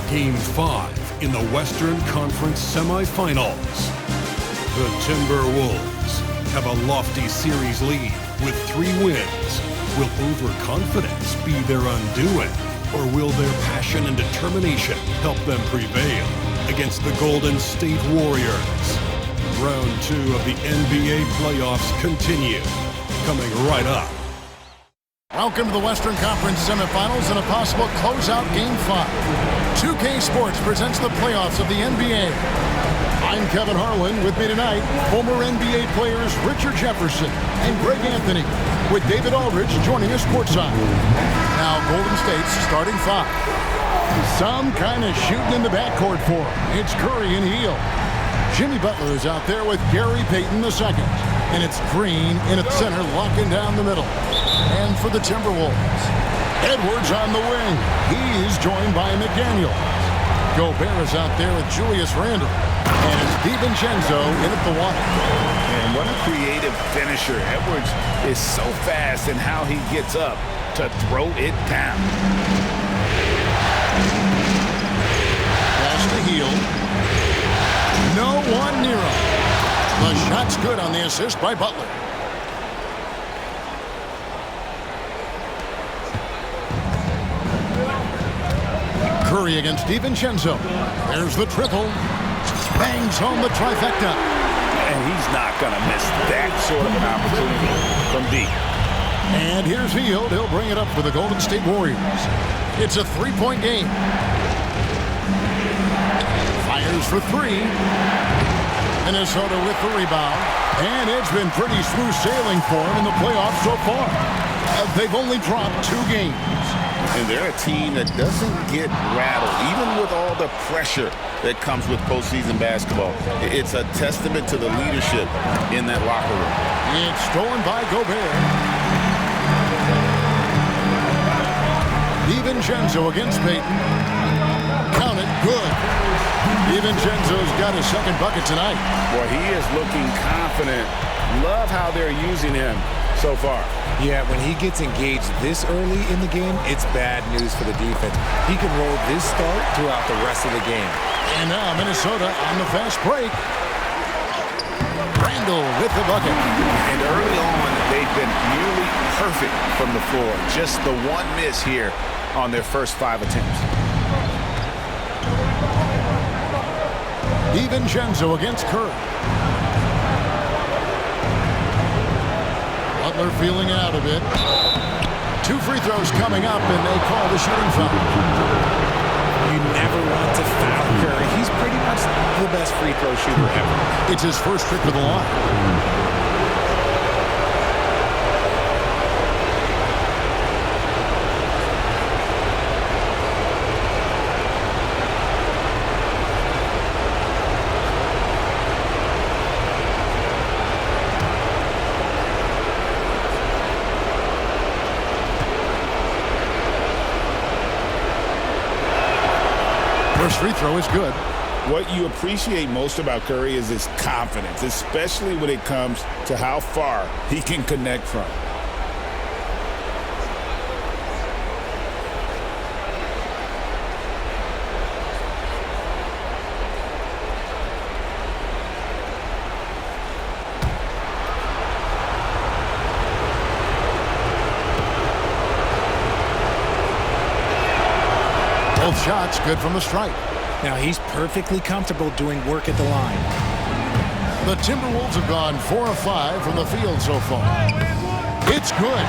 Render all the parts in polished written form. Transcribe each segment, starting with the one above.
Game 5 in the Western Conference Semifinals. The Timberwolves have a lofty series lead with 3 wins. Will overconfidence be their undoing, or will their passion and determination help them prevail against the Golden State Warriors? Round 2 of the NBA playoffs continue, coming right up. Welcome to the Western Conference Semifinals and a possible closeout Game 5. 2K Sports presents the playoffs of the NBA. I'm Kevin Harlan. With me tonight, former NBA players Richard Jefferson and Greg Anthony, with David Aldridge joining us courtside. Now Golden State's starting 5. Some kind of shooting in the backcourt for him. It's Curry and Hield. Jimmy Butler is out there with Gary Payton II. And it's Green in at center, locking down the middle. And for the Timberwolves, Edwards on the wing. He's joined by McDaniel. Gobert is out there with Julius Randle. And it's DiVincenzo in at the one. And what a creative finisher. Edwards is so fast in how he gets up to throw it down. Pass to Hield. No one near him. The shot's good on the assist by Butler. Curry against DiVincenzo. There's the triple. Bangs home the trifecta. And he's not going to miss that sort of an opportunity from deep. And here's Hield. He'll bring it up for the Golden State Warriors. It's a 3-point game. Fires for 3. Minnesota with the rebound. And it's been pretty smooth sailing for him in the playoffs so far. They've only dropped 2 games. And they're a team that doesn't get rattled, even with all the pressure that comes with postseason basketball. It's a testament to the leadership in that locker room. It's stolen by Gobert. DiVincenzo against Payton. Count it, good. DiVincenzo's got his second bucket tonight. Boy, he is looking confident. Love how they're using him so far. Yeah, when he gets engaged this early in the game, it's bad news for the defense. He can roll this start throughout the rest of the game. And now Minnesota on the fast break. Randle with the bucket. And early on, they've been nearly perfect from the floor. Just the one miss here on their first 5 attempts. DiVincenzo against Curry. Butler feeling out a bit. 2 free throws coming up, and they call the shooting foul. You never want to foul Curry. He's pretty much the best free throw shooter ever. It's his first trip to the line. First free throw is good. What you appreciate most about Curry is his confidence, especially when it comes to how far he can connect from. Both shots good from the stripe. Now he's perfectly comfortable doing work at the line. The Timberwolves have gone 4 of 5 from the field so far. It's good.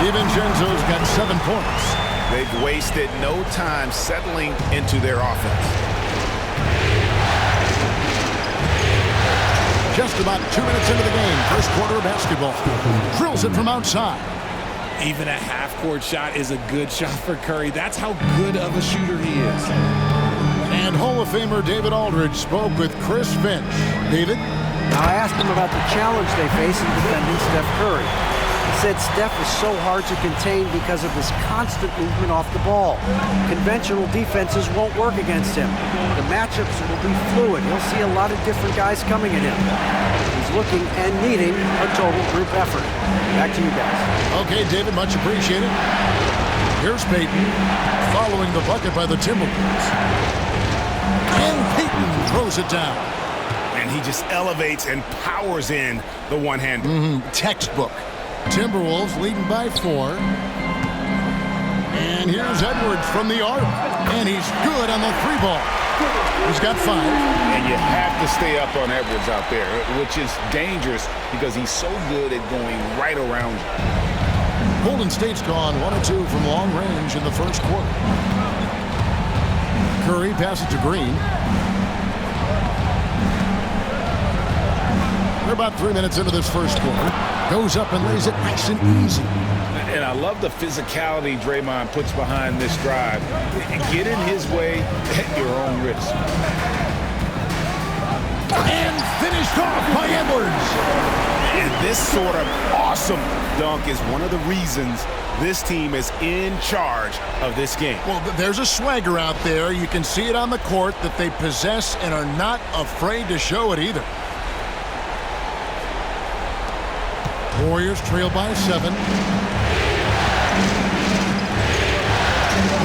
DiVincenzo's got 7 points. They've wasted no time settling into their offense. Just about 2 minutes into the game, first quarter of basketball. Drills it from outside. Even a half-court shot is a good shot for Curry. That's how good of a shooter he is. And Hall of Famer David Aldridge spoke with Chris Finch. David? Now, I asked him about the challenge they face in defending Steph Curry. He said Steph is so hard to contain because of his constant movement off the ball. Conventional defenses won't work against him. The matchups will be fluid. He'll see a lot of different guys coming at him. He's looking and needing a total group effort. Back to you guys. Okay, David, much appreciated. Here's Payton following the bucket by the Timberwolves. And Payton throws it down. And he just elevates and powers in the one-hander. Textbook. Timberwolves leading by 4. And here's Edwards from the arc. And he's good on the 3-ball. He's got 5. And you have to stay up on Edwards out there, which is dangerous because he's so good at going right around you. Golden State's gone 1 of 2 from long range in the first quarter. Curry passes to Green. We're about 3 minutes into this first quarter. Goes up and lays it nice and easy. And I love the physicality Draymond puts behind this drive. Get in his way at your own risk. And finished off by Edwards. And this sort of awesome dunk is one of the reasons this team is in charge of this game. Well, there's a swagger out there. You can see it on the court that they possess and are not afraid to show it either. Warriors trail by 7.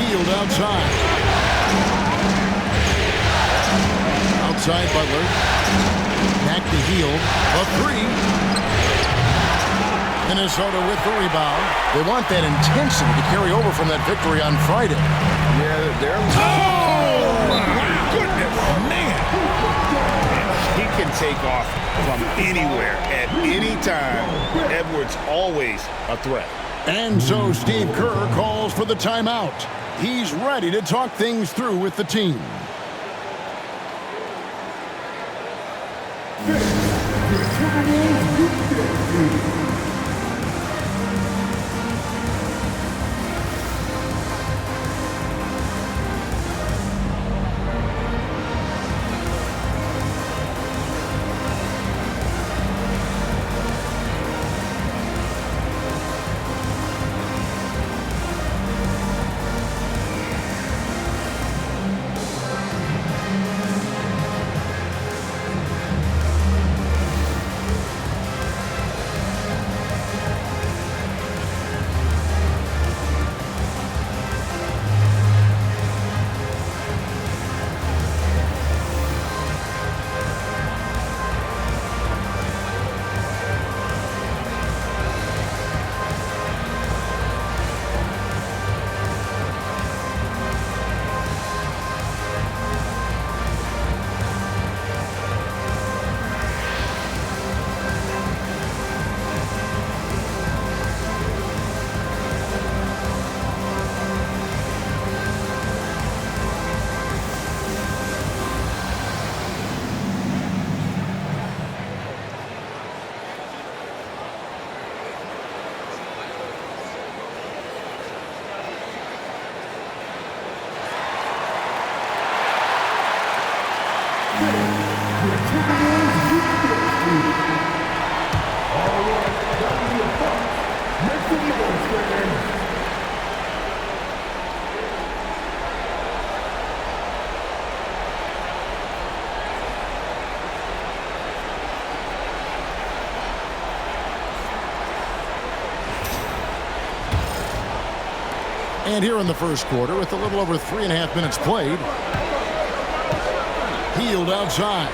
Hield outside. Outside Butler. Back to Hield. A 3. Minnesota with the rebound. They want that intensity to carry over from that victory on Friday. Yeah, they're... Oh, my goodness, man. He can take off from anywhere at any time. Edwards always a threat. And so Steve Kerr calls for the timeout. He's ready to talk things through with the team. And here in the first quarter, with a little over 3.5 minutes played, Hield outside.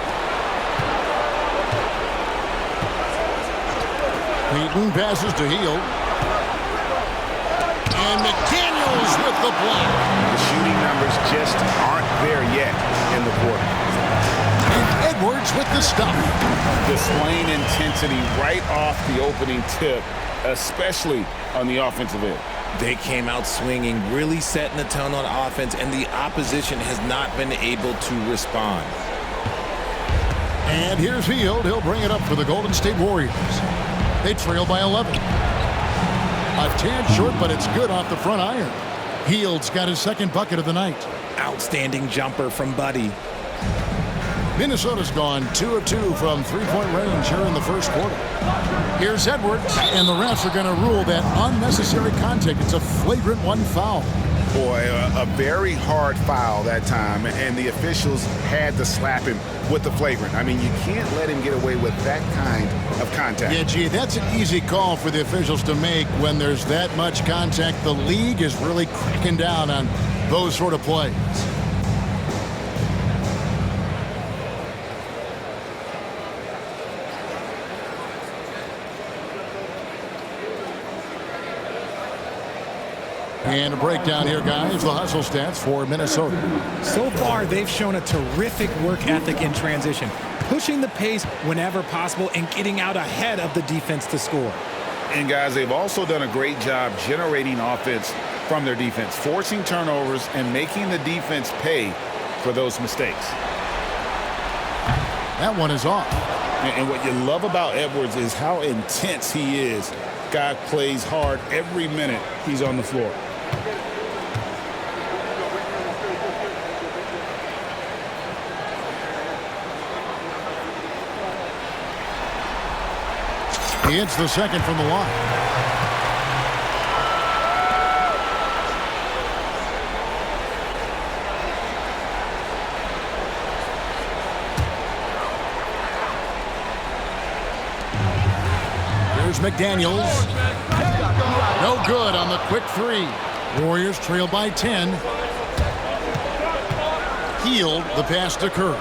Payton passes to Hield. And McDaniels with the block. The shooting numbers just aren't there yet in the quarter. And Edwards with the stop. Displaying intensity right off the opening tip, especially on the offensive end. They came out swinging, really setting the tone on offense, and the opposition has not been able to respond. And here's Hield. He'll bring it up for the Golden State Warriors. They trail by 11. A tad short, but it's good off the front iron. Hield's got his second bucket of the night. Outstanding jumper from Buddy. Minnesota's gone 2 of 2 from three-point range here in the first quarter. Here's Edwards, and the refs are going to rule that unnecessary contact. It's a flagrant 1 foul. Boy, a very hard foul that time, and the officials had to slap him with the flagrant. I mean, you can't let him get away with that kind of contact. Yeah, gee, that's an easy call for the officials to make when there's that much contact. The league is really cracking down on those sort of plays. And a breakdown here, guys. The hustle stats for Minnesota. So far, they've shown a terrific work ethic in transition, pushing the pace whenever possible and getting out ahead of the defense to score. And, guys, they've also done a great job generating offense from their defense, forcing turnovers and making the defense pay for those mistakes. That one is off. And what you love about Edwards is how intense he is. Guy plays hard every minute he's on the floor. He hits the second from the line. Here's McDaniels. No good on the quick three. Warriors trail by 10. Hield the pass to Curry.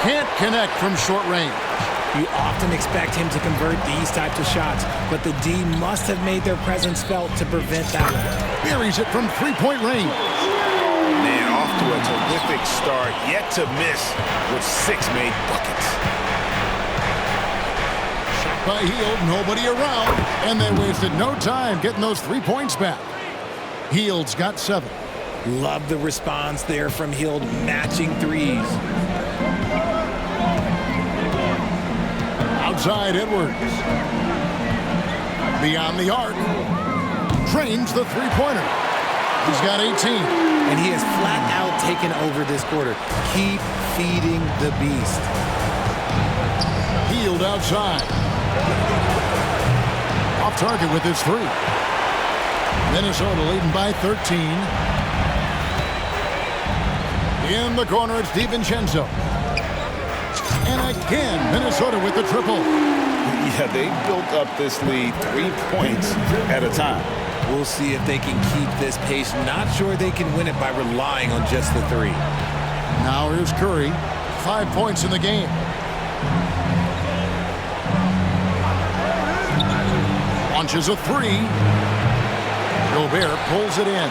Can't connect from short range. You often expect him to convert these types of shots, but the D must have made their presence felt to prevent that one. Buries it from three-point range. Man, off to a terrific start, yet to miss with 6 made buckets. Shot by Hield, nobody around, and they wasted no time getting those 3 points back. Hield's got 7. Love the response there from Hield, matching threes. Outside Edwards. Beyond the arc. Drains the three-pointer. He's got 18. And he has flat out taken over this quarter. Keep feeding the beast. Hield outside. Off target with his 3. Minnesota leading by 13. In the corner, it's DiVincenzo. And again, Minnesota with the triple. Yeah, they built up this lead 3 points at a time. We'll see if they can keep this pace. Not sure they can win it by relying on just the 3. Now here's Curry. 5 points in the game. Launches a 3. Gobert pulls it in.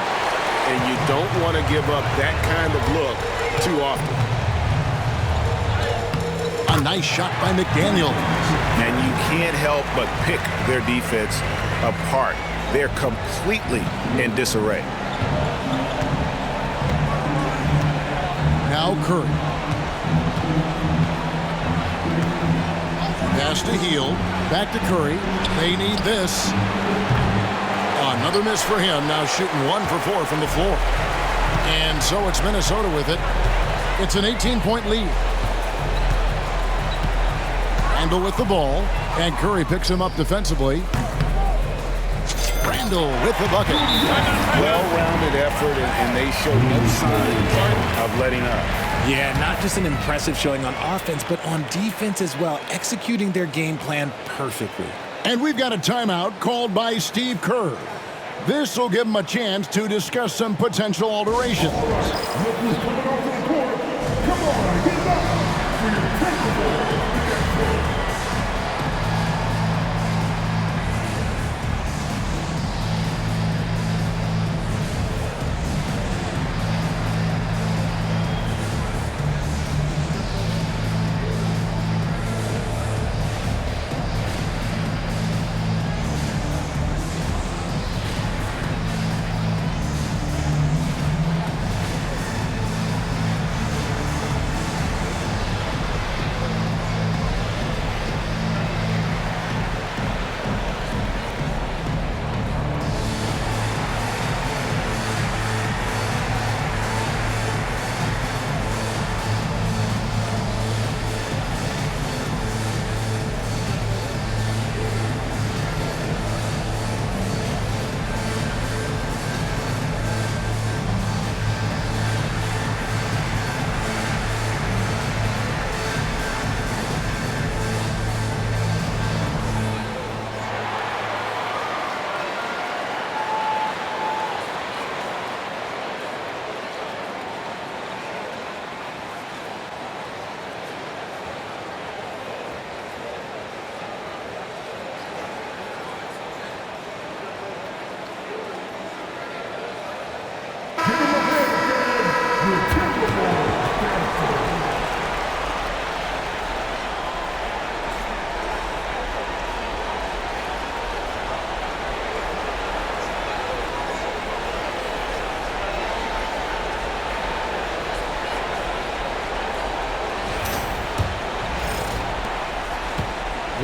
And you don't want to give up that kind of look too often. A nice shot by McDaniels. And you can't help but pick their defense apart. They're completely in disarray. Now Curry. Pass to Hield. Back to Curry. They need this. Another miss for him. Now shooting 1 for 4 from the floor. And so it's Minnesota with it. It's an 18-point lead. Randall with the ball. And Curry picks him up defensively. Randall with the bucket. Well-rounded effort, and they show no signs of letting up. Yeah, not just an impressive showing on offense, but on defense as well, executing their game plan perfectly. And we've got a timeout called by Steve Kerr. This will give him a chance to discuss some potential alterations.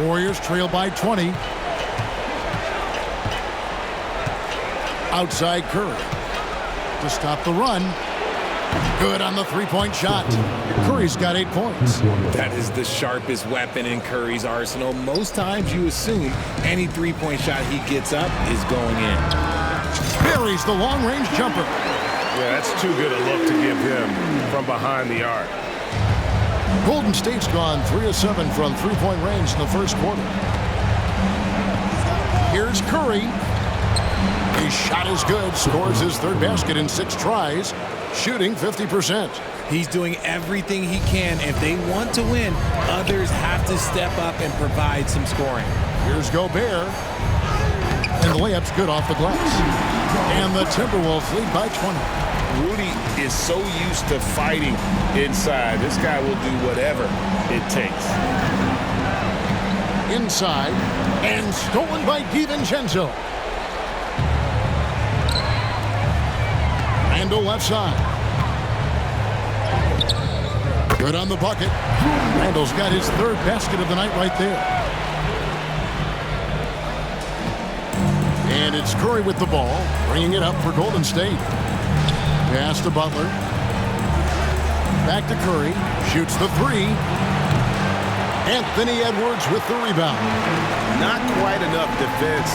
Warriors trail by 20. Outside Curry to stop the run. Good on the three-point shot. Curry's got 8 points. That is the sharpest weapon in Curry's arsenal. Most times you assume any three-point shot he gets up is going in. Buries the long-range jumper. Yeah, that's too good a look to give him from behind the arc. Golden State's gone 3 of 7 from three-point range in the first quarter. Here's Curry. His shot is good. Scores his third basket in 6 tries. Shooting 50%. He's doing everything he can. If they want to win, others have to step up and provide some scoring. Here's Gobert. And the layup's good off the glass. And the Timberwolves lead by 20. Rudy is so used to fighting inside. This guy will do whatever it takes. Inside. And stolen by DiVincenzo. Randle left side. Good on the bucket. Randle's got his third basket of the night right there. And it's Curry with the ball, bringing it up for Golden State. Pass to Butler. Back to Curry. Shoots the three. Anthony Edwards with the rebound. Not quite enough defense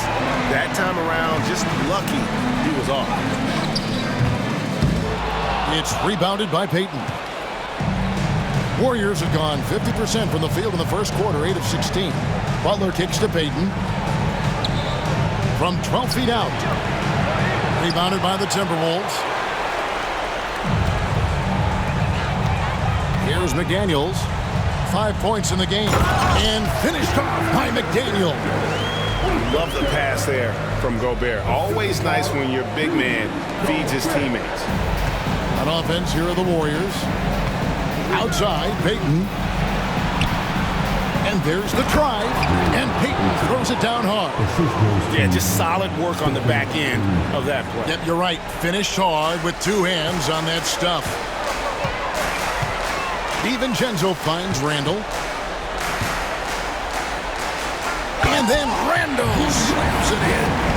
that time around. Just lucky he was off. It's rebounded by Payton. Warriors have gone 50% from the field in the first quarter, 8 of 16. Butler kicks to Payton. From 12 feet out. Rebounded by the Timberwolves. Here's McDaniels. 5 points in the game. And finished off by McDaniel. Love the pass there from Gobert. Always nice when your big man feeds his teammates. On offense, here are the Warriors. Outside, Payton. And there's the drive. And Payton throws it down hard. Yeah, just solid work on the back end of that play. Yep, you're right. Finished hard with 2 hands on that stuff. DiVincenzo finds Randle. And then Randle slams it in.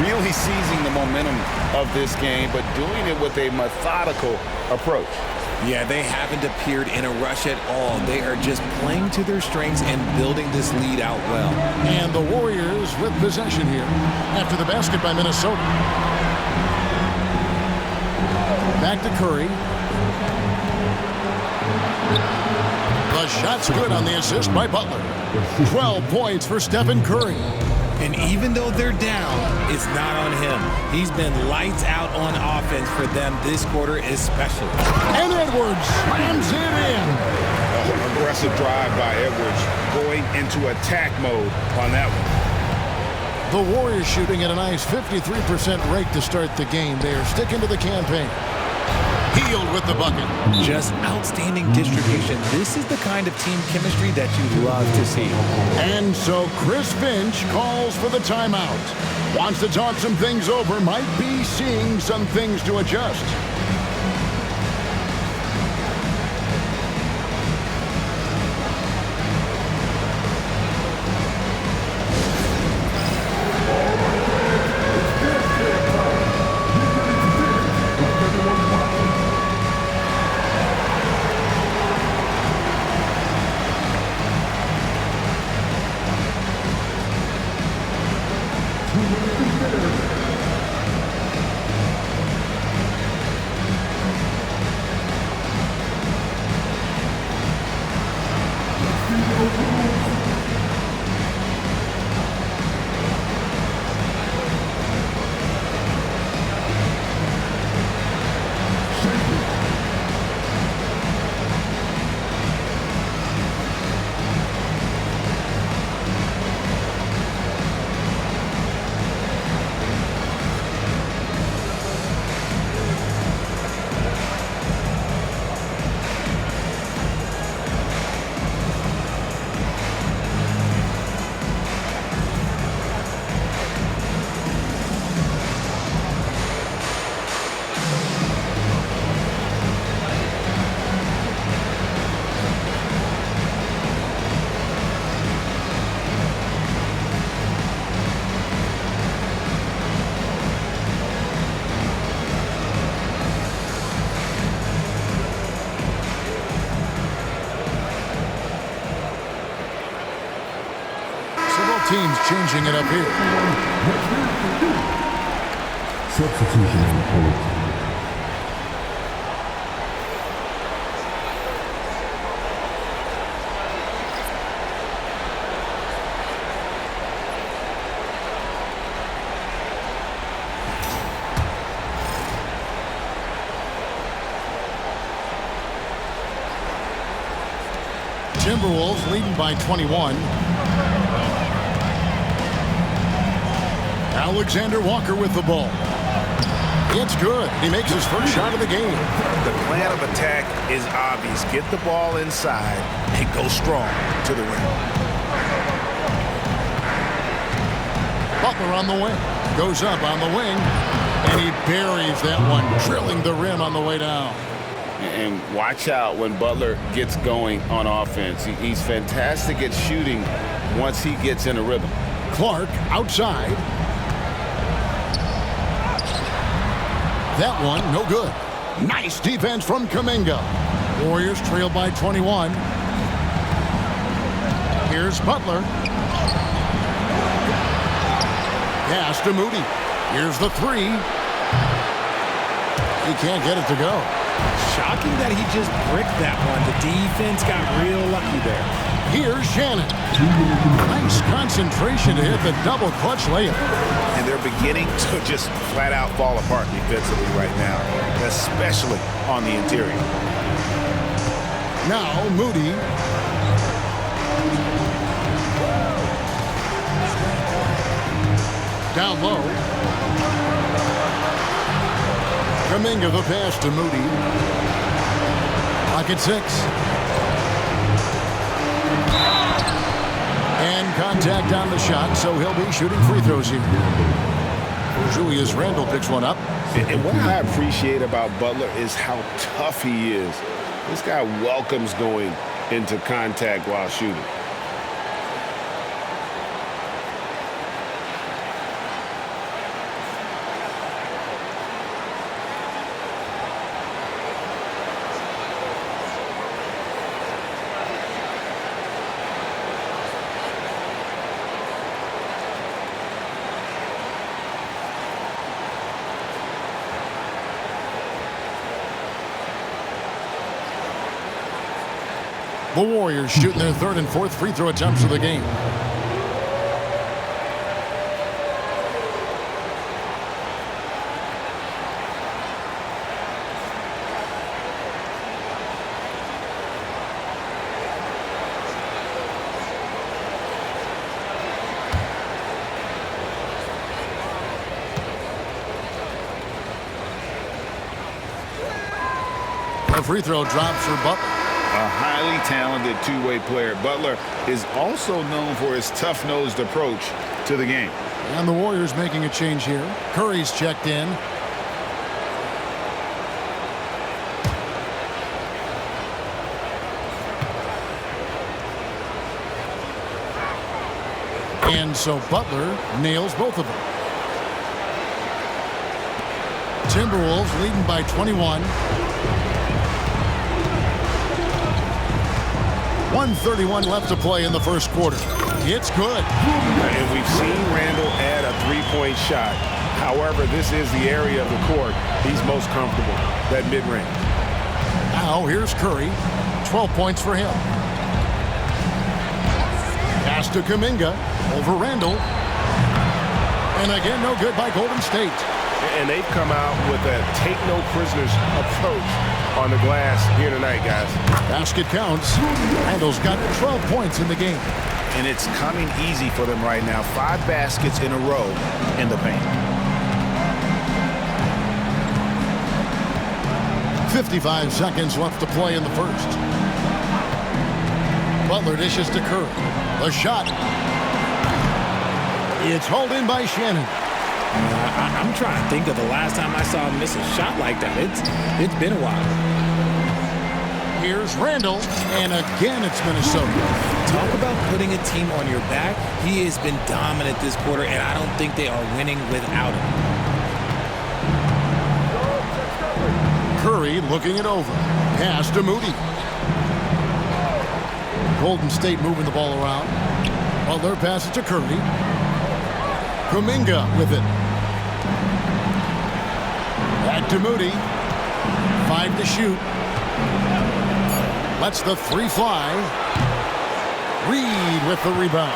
Really seizing the momentum of this game, but doing it with a methodical approach. Yeah, they haven't appeared in a rush at all. They are just playing to their strengths and building this lead out well. And the Warriors with possession here after the basket by Minnesota. Back to Curry. The shot's good on the assist by Butler. 12 points for Stephen Curry. And even though they're down, it's not on him. He's been lights out on offense for them this quarter especially. And Edwards slams it in. Aggressive drive by Edwards going into attack mode on that one. The Warriors shooting at a nice 53% rate to start the game. They are sticking to the campaign. Hield with the bucket. Just outstanding distribution. This is the kind of team chemistry that you love to see. And so Chris Finch calls for the timeout. Wants to talk some things over. Might be seeing some things to adjust. teams changing it up here. Substitution report. Timberwolves leading by 21. Alexander Walker with the ball. It's good. He makes his first shot of the game. The plan of attack is obvious. Get the ball inside and go strong to the rim. Butler on the wing. Goes up on the wing. And he buries that one, drilling the rim on the way down. And watch out when Butler gets going on offense. He's fantastic at shooting once he gets in a rhythm. Clark outside. That one, no good. Nice defense from Kuminga. Warriors trail by 21. Here's Butler. Pass to Moody. Here's the three. He can't get it to go. Shocking that he just bricked that one. The defense got real lucky there. Here's Shannon. Nice concentration to hit the double clutch layup. And they're beginning to just flat out fall apart defensively right now, especially on the interior. Now Moody. Down low. Kuminga the pass to Moody. Pocket 6. And contact on the shot, so he'll be shooting free throws here. Julius Randle picks one up. And what I appreciate about Butler is how tough he is. This guy welcomes going into contact while shooting. The Warriors shooting their third and fourth free throw attempts of the game. The free throw drops for Butler. A highly talented two-way player. Butler is also known for his tough-nosed approach to the game. And the Warriors making a change here. Curry's checked in. And so Butler nails both of them. Timberwolves leading by 21. 1:31 left to play in the first quarter. It's good. And we've seen Randle add a three-point shot. However, this is the area of the court he's most comfortable, that mid-range. Now here's Curry. 12 points for him. Pass to Kuminga. Over Randle. And again, no good by Golden State. And they've come out with a take-no-prisoners approach on the glass here tonight, guys. Basket counts. Randle's got 12 points in the game. And it's coming easy for them right now. 5 baskets in a row in the paint. 55 seconds left to play in the first. Butler dishes to Curry. The shot. It's hauled in by Shannon. I'm trying to think of the last time I saw him miss a shot like that. It's been a while. Here's Randle, and again it's Minnesota. Talk about putting a team on your back. He has been dominant this quarter, and I don't think they are winning without him. Curry looking it over. Pass to Moody. Golden State moving the ball around. Butler passes to Curry. Kuminga with it. Back to Moody. 5 to shoot. Lets the 3 fly. Reed with the rebound.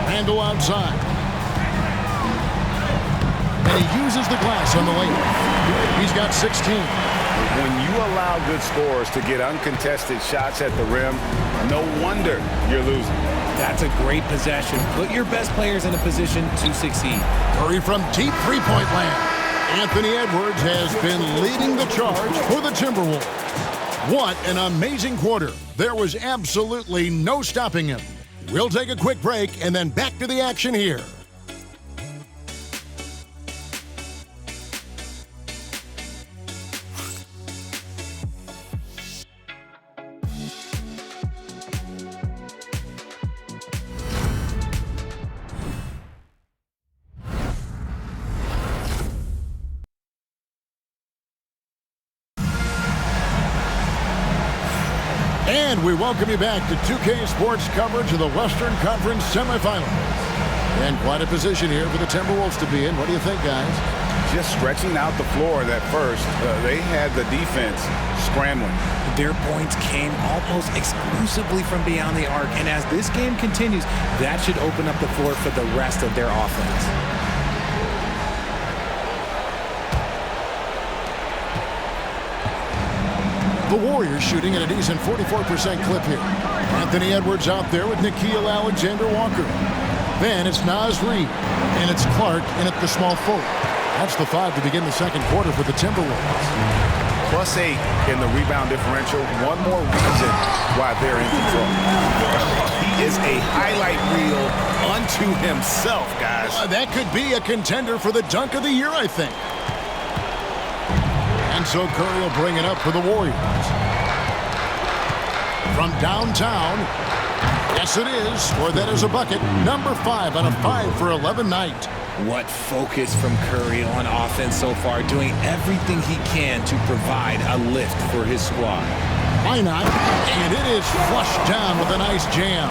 Randall outside. And he uses the glass on the layup. He's got 16. When you allow good scorers to get uncontested shots at the rim, no wonder you're losing. That's a great possession. Put your best players in a position to succeed. Curry from deep three-point land. Anthony Edwards has been leading the charge for the Timberwolves. What an amazing quarter. There was absolutely no stopping him. We'll take a quick break and then back to the action here. And we welcome you back to 2K Sports coverage of the Western Conference Semifinals. And quite a position here for the Timberwolves to be in. What do you think, guys? Just stretching out the floor at first. They had the defense scrambling. Their points came almost exclusively from beyond the arc. And as this game continues, that should open up the floor for the rest of their offense. The Warriors shooting at a decent 44% clip here. Anthony Edwards out there with Nickeil Alexander-Walker. Then it's Naz Reid, and it's Clark in at the small forward. That's the 5 to begin the second quarter for the Timberwolves. +8 in the rebound differential. One more reason why they're in control. He is a highlight reel unto himself, guys. That could be a contender for the dunk of the year, I think. And so Curry will bring it up for the Warriors. From downtown, yes it is, for that is a bucket. Number 5 on a 5 for 11 night. What focus from Curry on offense so far, doing everything he can to provide a lift for his squad. Why not? And it is flushed down with a nice jam.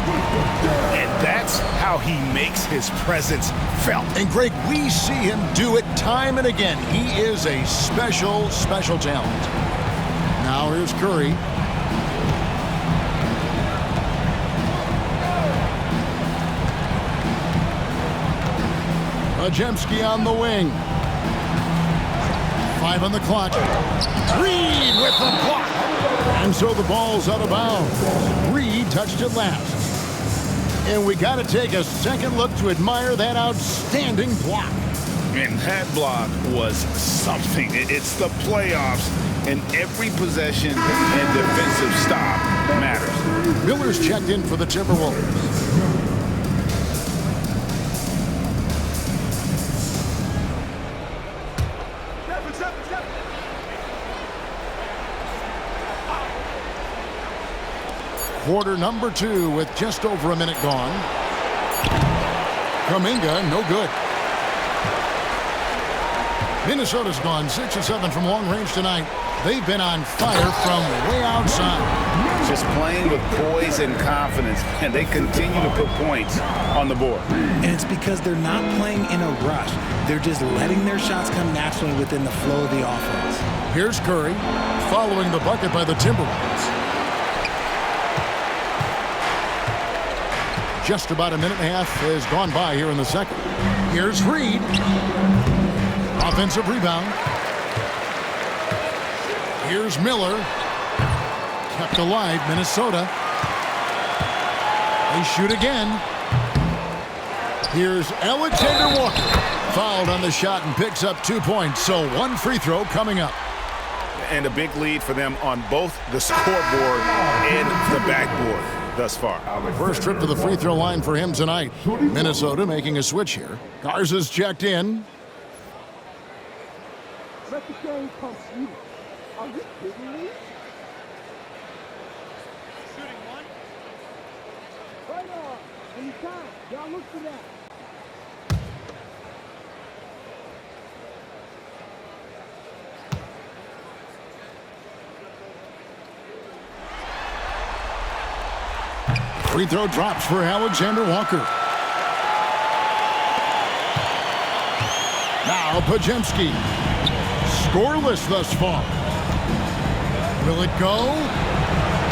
And that's how he makes his presence felt. And Greg, we see him do it time and again. He is a special, special talent. Now here's Curry. Ajemski on the wing. 5 on the clock. Reed with the block. And so the ball's out of bounds. Reed touched it last. And we got to take a second look to admire that outstanding block. And that block was something. It's the playoffs, and every possession and defensive stop matters. Miller's checked in for the Timberwolves. Quarter number 2 with just over a minute gone. Kuminga, no good. Minnesota's gone 6 of 7 from long range tonight. They've been on fire from way outside. Just playing with poise and confidence, and they continue to put points on the board. And it's because they're not playing in a rush. They're just letting their shots come naturally within the flow of the offense. Here's Curry, following the bucket by the Timberwolves. Just about a minute and a half has gone by here in the second. Here's Reed. Offensive rebound. Here's Miller. Kept alive, Minnesota. They shoot again. Here's Alexander-Walker. Fouled on the shot and picks up 2 points. So 1 free throw coming up. And a big lead for them on both the scoreboard and the backboard thus far. First trip to the free throw line for him tonight. Minnesota making a switch here. Garza's checked in. Let the game come to you. Are you kidding me? Shooting one. Right on. Anytime. Y'all look for that. Free throw drops for Alexander Walker. Now Pajemski. Scoreless thus far. Will it go?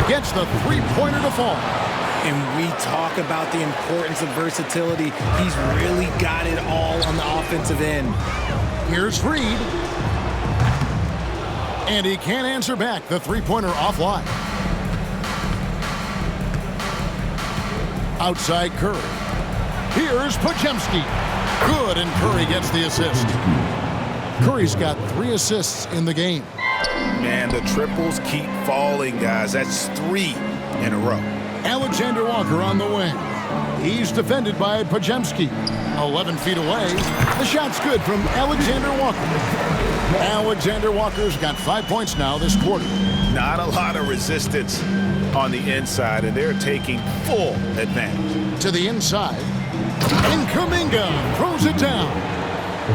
Gets the three-pointer to fall. And we talk about the importance of versatility. He's really got it all on the offensive end. Here's Reed. And he can't answer back. The three-pointer offline. Outside Curry. Here's Pajemski. Good, and Curry gets the assist. Curry's got 3 assists in the game. Man, the triples keep falling, guys. That's 3 in a row. Alexander Walker on the wing. He's defended by Pajemski. 11 feet away. The shot's good from Alexander Walker. Alexander Walker's got 5 points now this quarter. Not a lot of resistance on the inside, and they're taking full advantage. To the inside. And Kuminga throws it down.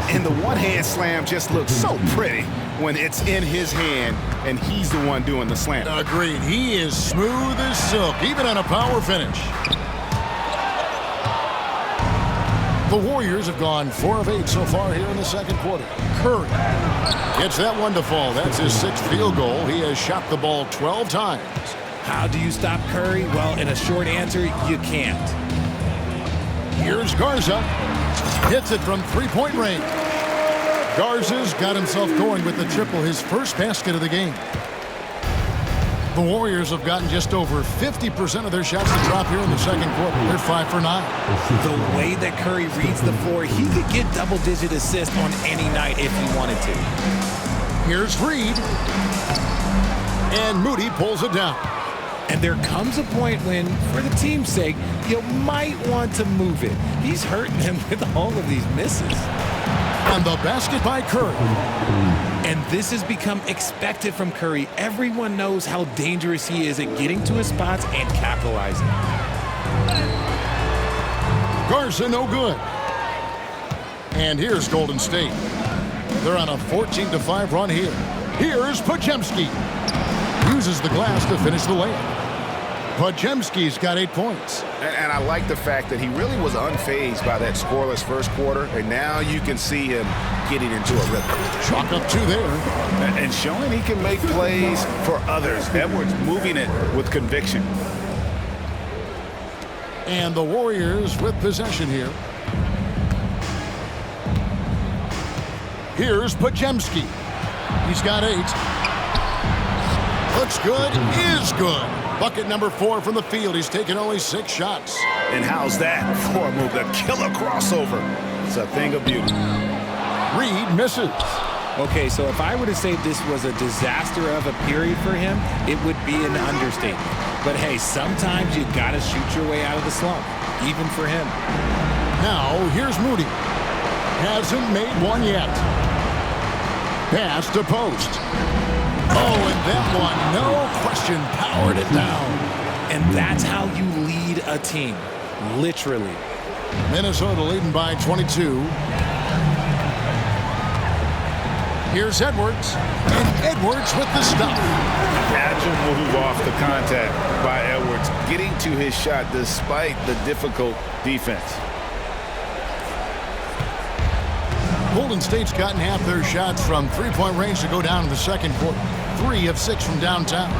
And the one-hand slam just looks so pretty when it's in his hand and he's the one doing the slam. Agreed. He is smooth as silk, even on a power finish. The Warriors have gone 4 of 8 so far here in the second quarter. Curry gets that one to fall. That's his 6th field goal. He has shot the ball 12 times. How do you stop Curry? Well, in a short answer, you can't. Here's Garza. Hits it from three-point range. Garza's got himself going with the triple, his first basket of the game. The Warriors have gotten just over 50% of their shots to drop here in the second quarter. They're 5 for 9. The way that Curry reads the floor, he could get double-digit assists on any night if he wanted to. Here's Reed. And Moody pulls it down. And there comes a point when, for the team's sake, you might want to move it. He's hurting them with all of these misses. And the basket by Curry. And this has become expected from Curry. Everyone knows how dangerous he is at getting to his spots and capitalizing. Garza no good. And here's Golden State. They're on a 14-5 run here. Here's Pajemski. Uses the glass to finish the layup. Pajemski's got 8 points. And I like the fact that he really was unfazed by that scoreless first quarter, and now you can see him getting into a rhythm. Chalk up 2 there. And showing he can make plays for others. Edwards moving it with conviction. And the Warriors with possession here. Here's Pajemski. He's got 8. Looks good, is good. Bucket number 4 from the field. He's taken only 6 shots. And how's that for a move? The killer crossover. It's a thing of beauty. Reed misses. Okay, so if I were to say this was a disaster of a period for him, it would be an understatement. But hey, sometimes you gotta shoot your way out of the slump, even for him. Now, here's Moody. Hasn't made one yet. Pass to post. Oh, and that one, no question, powered it down. And that's how you lead a team, literally. Minnesota leading by 22. Here's Edwards, and Edwards with the stop. Agile move off the contact by Edwards, getting to his shot despite the difficult defense. Golden State's gotten half their shots from three-point range to go down in the second quarter. 3 of 6 from downtown.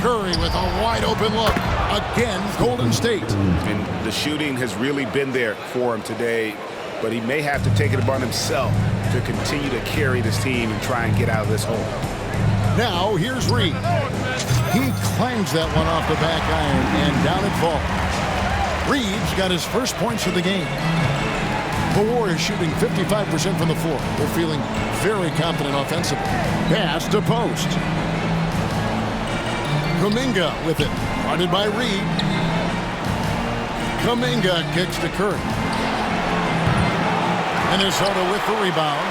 Curry with a wide-open look. Again, Golden State. And the shooting has really been there for him today, but he may have to take it upon himself to continue to carry this team and try and get out of this hole. Now, here's Reed. He clangs that one off the back iron, and down it falls. Reed's got his first points of the game. The Warriors shooting 55% from the floor. They're feeling very confident offensively. Pass to post. Kuminga with it. Guarded by Reed. Kuminga kicks to Curry. Minnesota with the rebound.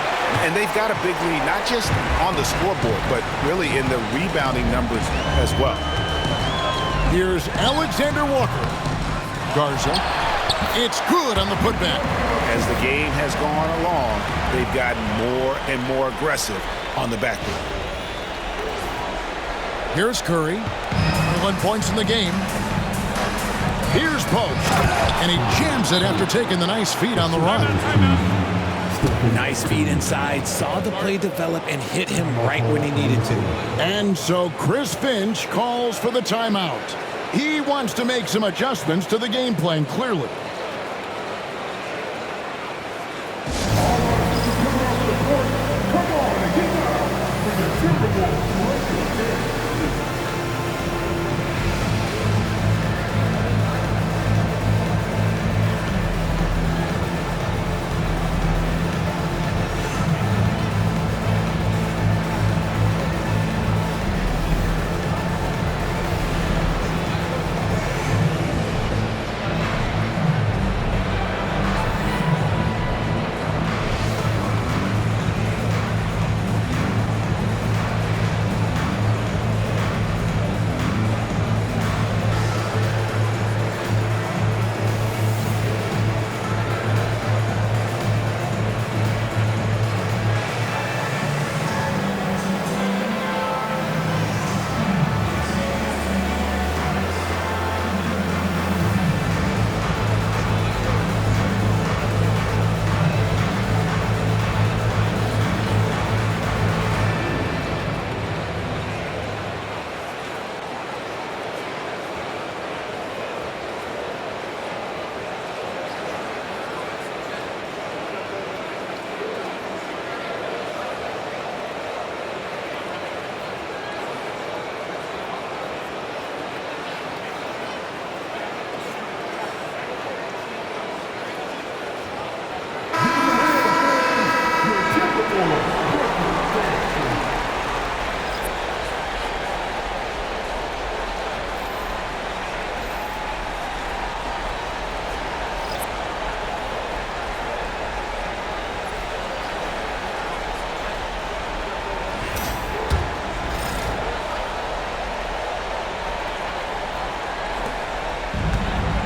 And they've got a big lead, not just on the scoreboard, but really in the rebounding numbers as well. Here's Alexander Walker. Garza. It's good on the putback. As the game has gone along, they've gotten more and more aggressive on the backboard. Here's Curry. 1 points in the game. Here's Post. And he jams it after taking the nice feed on the run. Nice feed inside. Saw the play develop and hit him right when he needed to. And so Chris Finch calls for the timeout. He wants to make some adjustments to the game plan, clearly.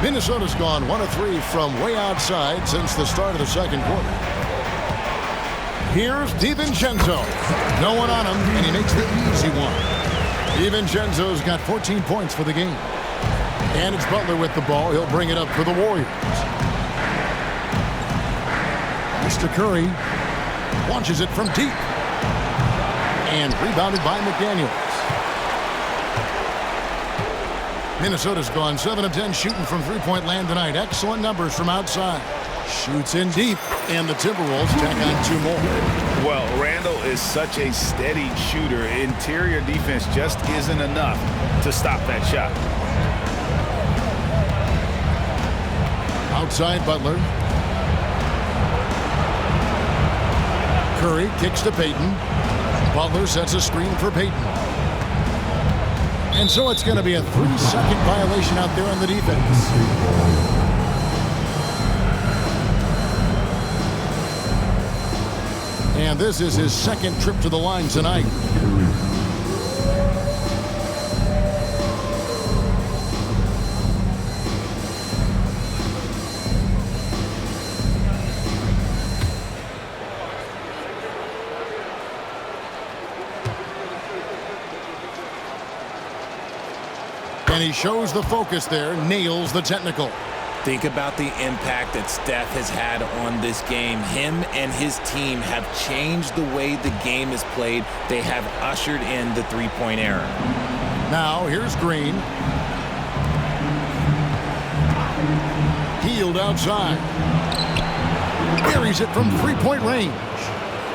Minnesota's gone 1 of 3 from way outside since the start of the second quarter. Here's DiVincenzo. No one on him, and he makes the easy one. DiVincenzo's got 14 points for the game. And it's Butler with the ball. He'll bring it up for the Warriors. Mr. Curry launches it from deep. And rebounded by McDaniels. Minnesota's gone 7 of 10 shooting from three-point land tonight. Excellent numbers from outside. Shoots in deep, and the Timberwolves tack on 2 more. Well, Randall is such a steady shooter. Interior defense just isn't enough to stop that shot. Outside Butler. Curry kicks to Payton. Butler sets a screen for Payton. And so it's going to be a 3-second violation out there on the defense. And this is his second trip to the line tonight. And he shows the focus there, nails the technical. Think about the impact that Steph has had on this game. Him and his team have changed the way the game is played. They have ushered in the three-point era. Now, here's Green. Hield outside. Buries it from three-point range.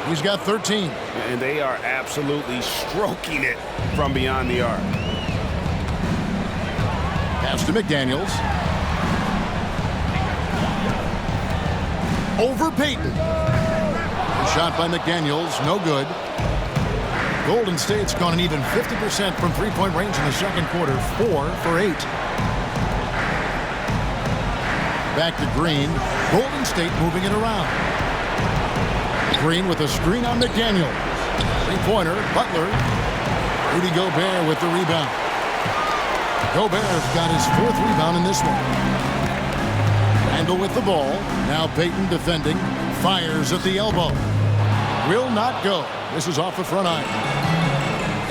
He's got 13. And they are absolutely stroking it from beyond the arc. Pass to McDaniels. Over Payton. Shot by McDaniels, no good. Golden State's gone an even 50% from three-point range in the second quarter, 4 for 8. Back to Green. Golden State moving it around. Green with a screen on McDaniels. Three-pointer, Butler. Rudy Gobert with the rebound. Gobert's got his 4th rebound in this one. Randall with the ball. Now Payton defending. Fires at the elbow. Will not go. This is off the front iron.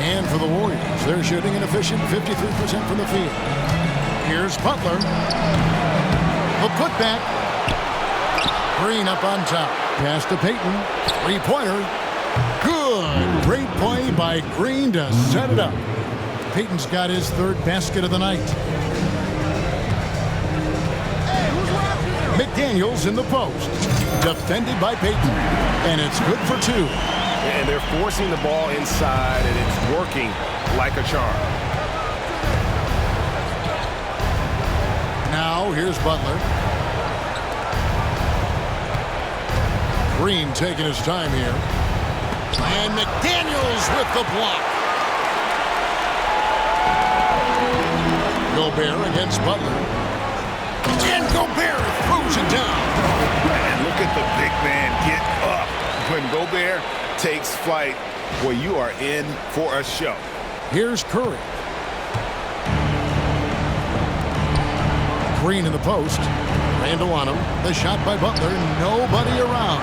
And for the Warriors, they're shooting an efficient 53% from the field. Here's Butler. The putback. Green up on top. Pass to Payton. Three-pointer. Good. Great play by Green to set it up. Payton's got his third basket of the night. McDaniels in the post. Defended by Payton. And it's good for two. And they're forcing the ball inside, and it's working like a charm. Now, here's Butler. Green taking his time here. And McDaniels with the block. Gobert against Butler. And Gobert throws it down. And look at the big man get up. When Gobert takes flight, well, you are in for a show. Here's Curry. Green in the post. Randall on him. The shot by Butler. Nobody around.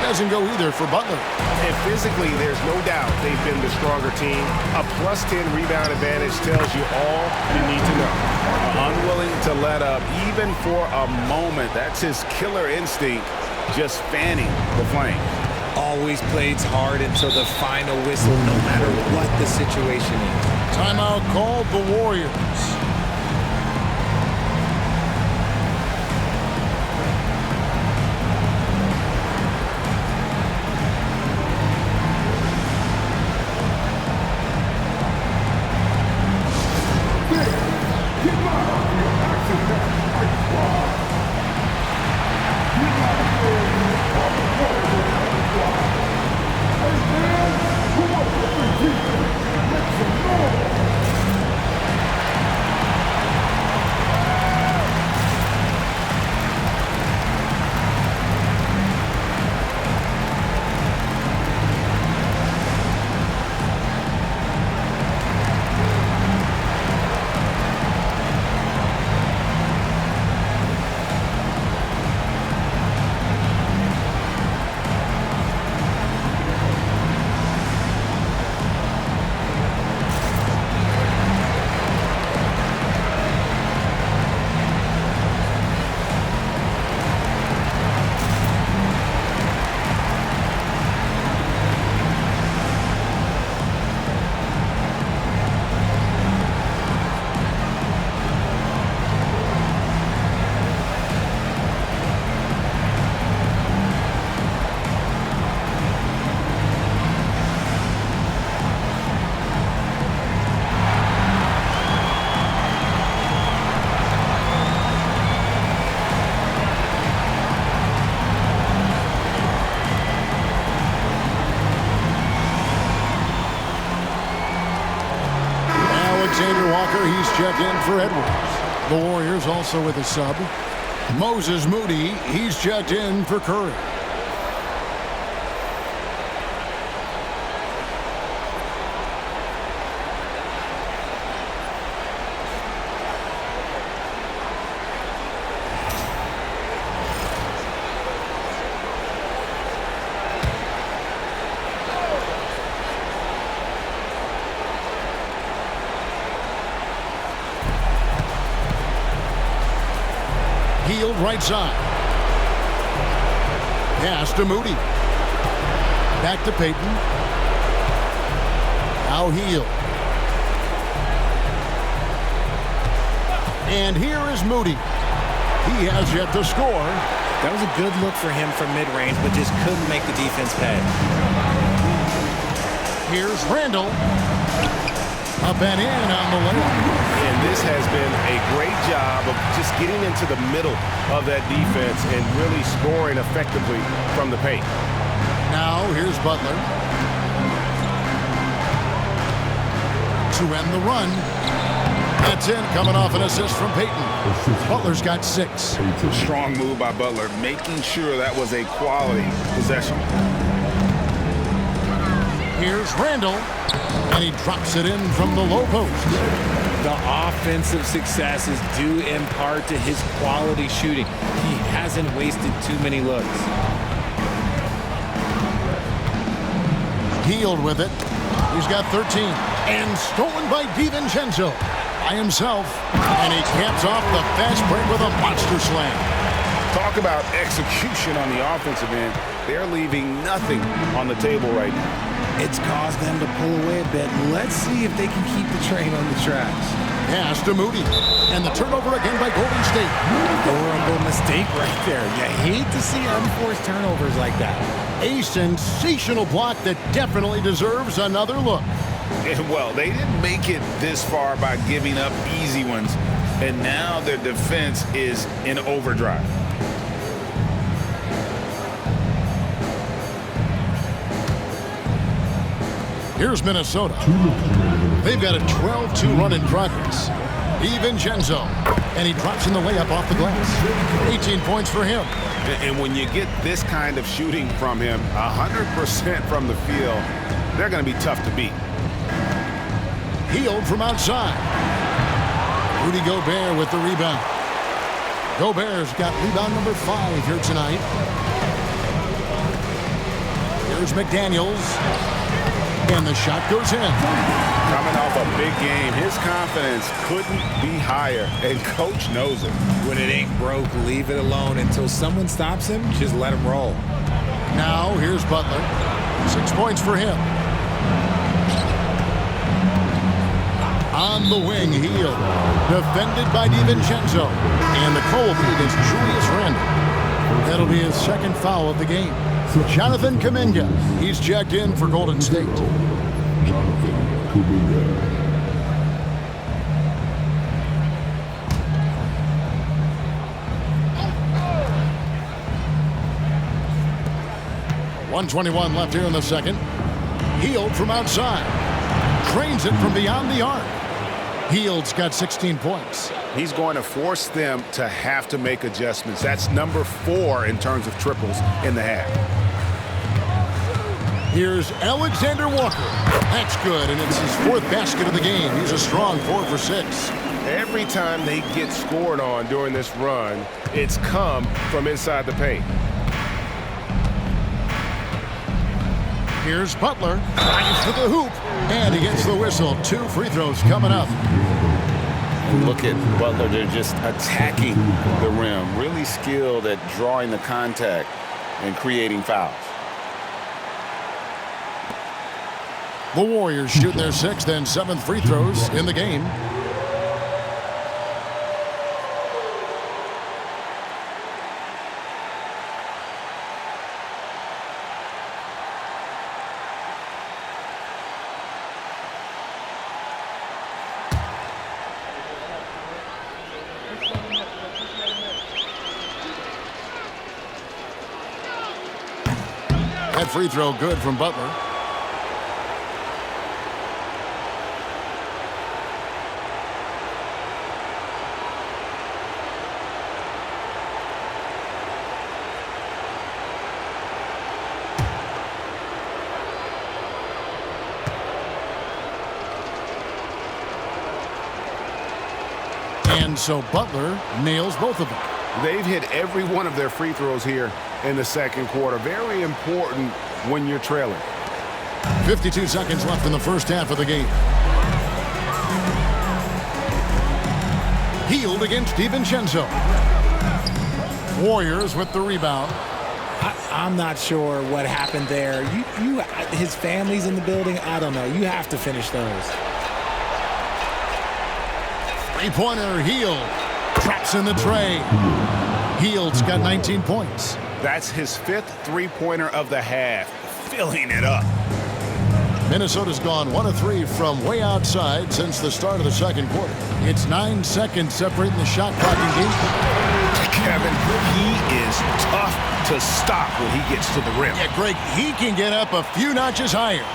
Doesn't go either for Butler. And physically, there's no doubt they've been the stronger team. A +10 rebound advantage tells you all you need to know. Unwilling to let up even for a moment. That's his killer instinct, just fanning the flame. Always plays hard until the final whistle, no matter what the situation is. Timeout called the Warriors. He's checked in for Edwards. The Warriors also with a sub. Moses Moody, he's checked in for Curry. Hield right side. Pass to Moody. Back to Payton. Now Hield. And here is Moody. He has yet to score. That was a good look for him from mid-range, but just couldn't make the defense pay. Here's Randall. Up and in on the layup. And this has been a great job of just getting into the middle of that defense and really scoring effectively from the paint. Now here's Butler. To end the run. That's in, coming off an assist from Payton. Butler's got 6. Strong move by Butler, making sure that was a quality possession. Here's Randall. And he drops it in from the low post. The offensive success is due in part to his quality shooting. He hasn't wasted too many looks. Hield with it. He's got 13. And stolen by DiVincenzo by himself. And he caps off the fast break with a monster slam. Talk about execution on the offensive end. They're leaving nothing on the table right now. It's caused them to pull away a bit. Let's see if they can keep the train on the tracks. Pass to Moody. And the turnover again by Golden State. Horrible mistake right there. You hate to see unforced turnovers like that. A sensational block that definitely deserves another look. Well, they didn't make it this far by giving up easy ones. And now their defense is in overdrive. Here's Minnesota. They've got a 12-2 run in progress. DiVincenzo. And he drops in the layup off the glass. 18 points for him. And when you get this kind of shooting from him, 100% from the field, they're going to be tough to beat. Hield from outside. Rudy Gobert with the rebound. Gobert's got rebound number 5 here tonight. Here's McDaniels. And the shot goes in. Coming off a big game, his confidence couldn't be higher, and coach knows it. When it ain't broke, leave it alone. Until someone stops him, just let him roll. Now here's Butler. 6 points for him. On the wing, Hield. Defended by DiVincenzo. And the cold feed is Julius Randle. That'll be his second foul of the game. Jonathan Kuminga. He's checked in for Golden State. Jonathan Kuminga. .121 left here in the second. Hield from outside. Trains it from beyond the arc. Hield's got 16 points. He's going to force them to have to make adjustments. That's number 4 in terms of triples in the half. Here's Alexander Walker. That's good, and it's his 4th basket of the game. He's a strong 4 for 6. Every time they get scored on during this run, it's come from inside the paint. Here's Butler. Drives to the hoop, and he gets the whistle. 2 free throws coming up. Look at Butler. They're just attacking the rim. Really skilled at drawing the contact and creating fouls. The Warriors shoot their 6th and 7th free throws in the game. That free throw good from Butler. And so Butler nails both of them. They've hit every one of their free throws here in the second quarter. Very important when you're trailing. 52 seconds left in the first half of the game. Hield against DiVincenzo. Warriors with the rebound. I'm not sure what happened there. His family's in the building. I don't know. You have to finish those. Three-pointer, Hield. Traps in the tray. Hield's got 19 points. That's his 5th three-pointer of the half. Filling it up. Minnesota's gone 1 of 3 from way outside since the start of the second quarter. It's 9 seconds separating the shot clock and game. Kevin, he is tough to stop when he gets to the rim. Yeah, Greg, he can get up a few notches higher.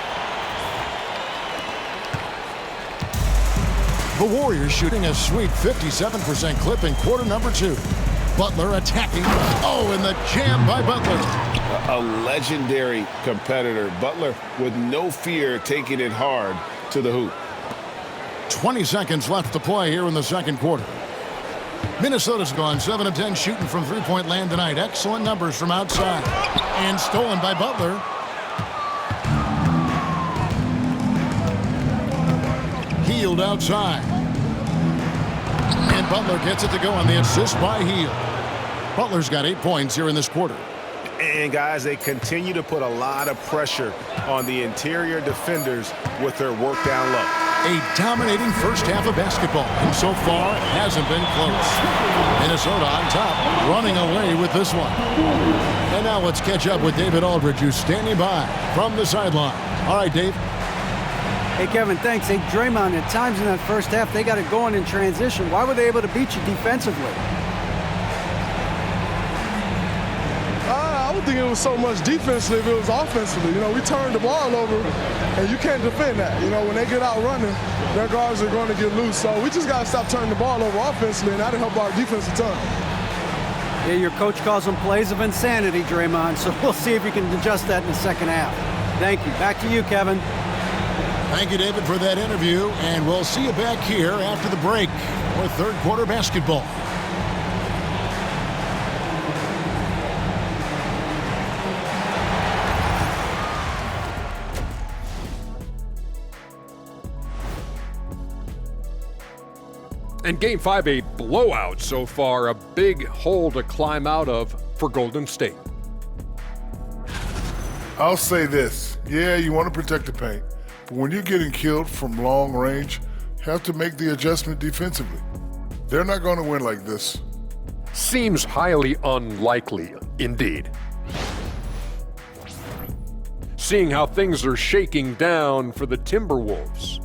The Warriors shooting a sweet 57% clip in quarter number 2. Butler attacking. Oh, and the jam by Butler. A legendary competitor. Butler with no fear taking it hard to the hoop. 20 seconds left to play here in the second quarter. Minnesota's gone 7 of 10 shooting from three-point land tonight. Excellent numbers from outside. And stolen by Butler. Hield outside. And Butler gets it to go on the assist by Hield. Butler's got 8 points here in this quarter. And, guys, they continue to put a lot of pressure on the interior defenders with their work down low. A dominating first half of basketball, and so far it hasn't been close. Minnesota on top, running away with this one. And now let's catch up with David Aldridge, who's standing by from the sideline. All right, Dave. Hey, Kevin, thanks. Hey, Draymond, at times in that first half, they got it going in transition. Why were they able to beat you defensively? I don't think it was so much defensively if it was offensively. You know, we turned the ball over, and you can't defend that. You know, when they get out running, their guards are going to get loose. So we just got to stop turning the ball over offensively, and that'll help our defense a ton. Yeah, your coach calls them plays of insanity, Draymond, so we'll see if you can adjust that in the second half. Thank you. Back to you, Kevin. Thank you, David, for that interview, and we'll see you back here after the break for third quarter basketball. And Game 5, a blowout so far, a big hole to climb out of for Golden State. I'll say this. Yeah, you want to protect the paint, but when you're getting killed from long range, you have to make the adjustment defensively. They're not going to win like this. Seems highly unlikely, indeed. Seeing how things are shaking down for the Timberwolves.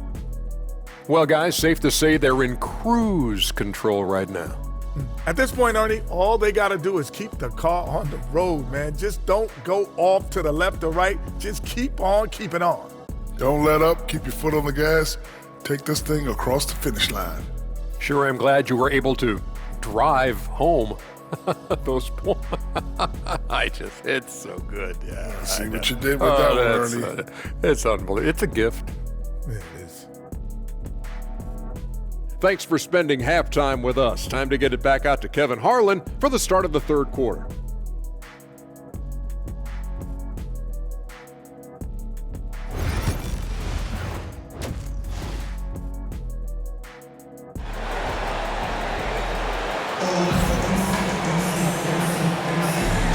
Well, guys, safe to say they're in cruise control right now. At this point, Ernie, all they got to do is keep the car on the road, man. Just don't go off to the left or right. Just keep on keeping on. Don't let up. Keep your foot on the gas. Take this thing across the finish line. Sure, I'm glad you were able to drive home those points. It's so good. Yeah. See what you did with that one, Ernie. It's unbelievable. It's a gift. It is. Thanks for spending halftime with us. Time to get it back out to Kevin Harlan for the start of the third quarter.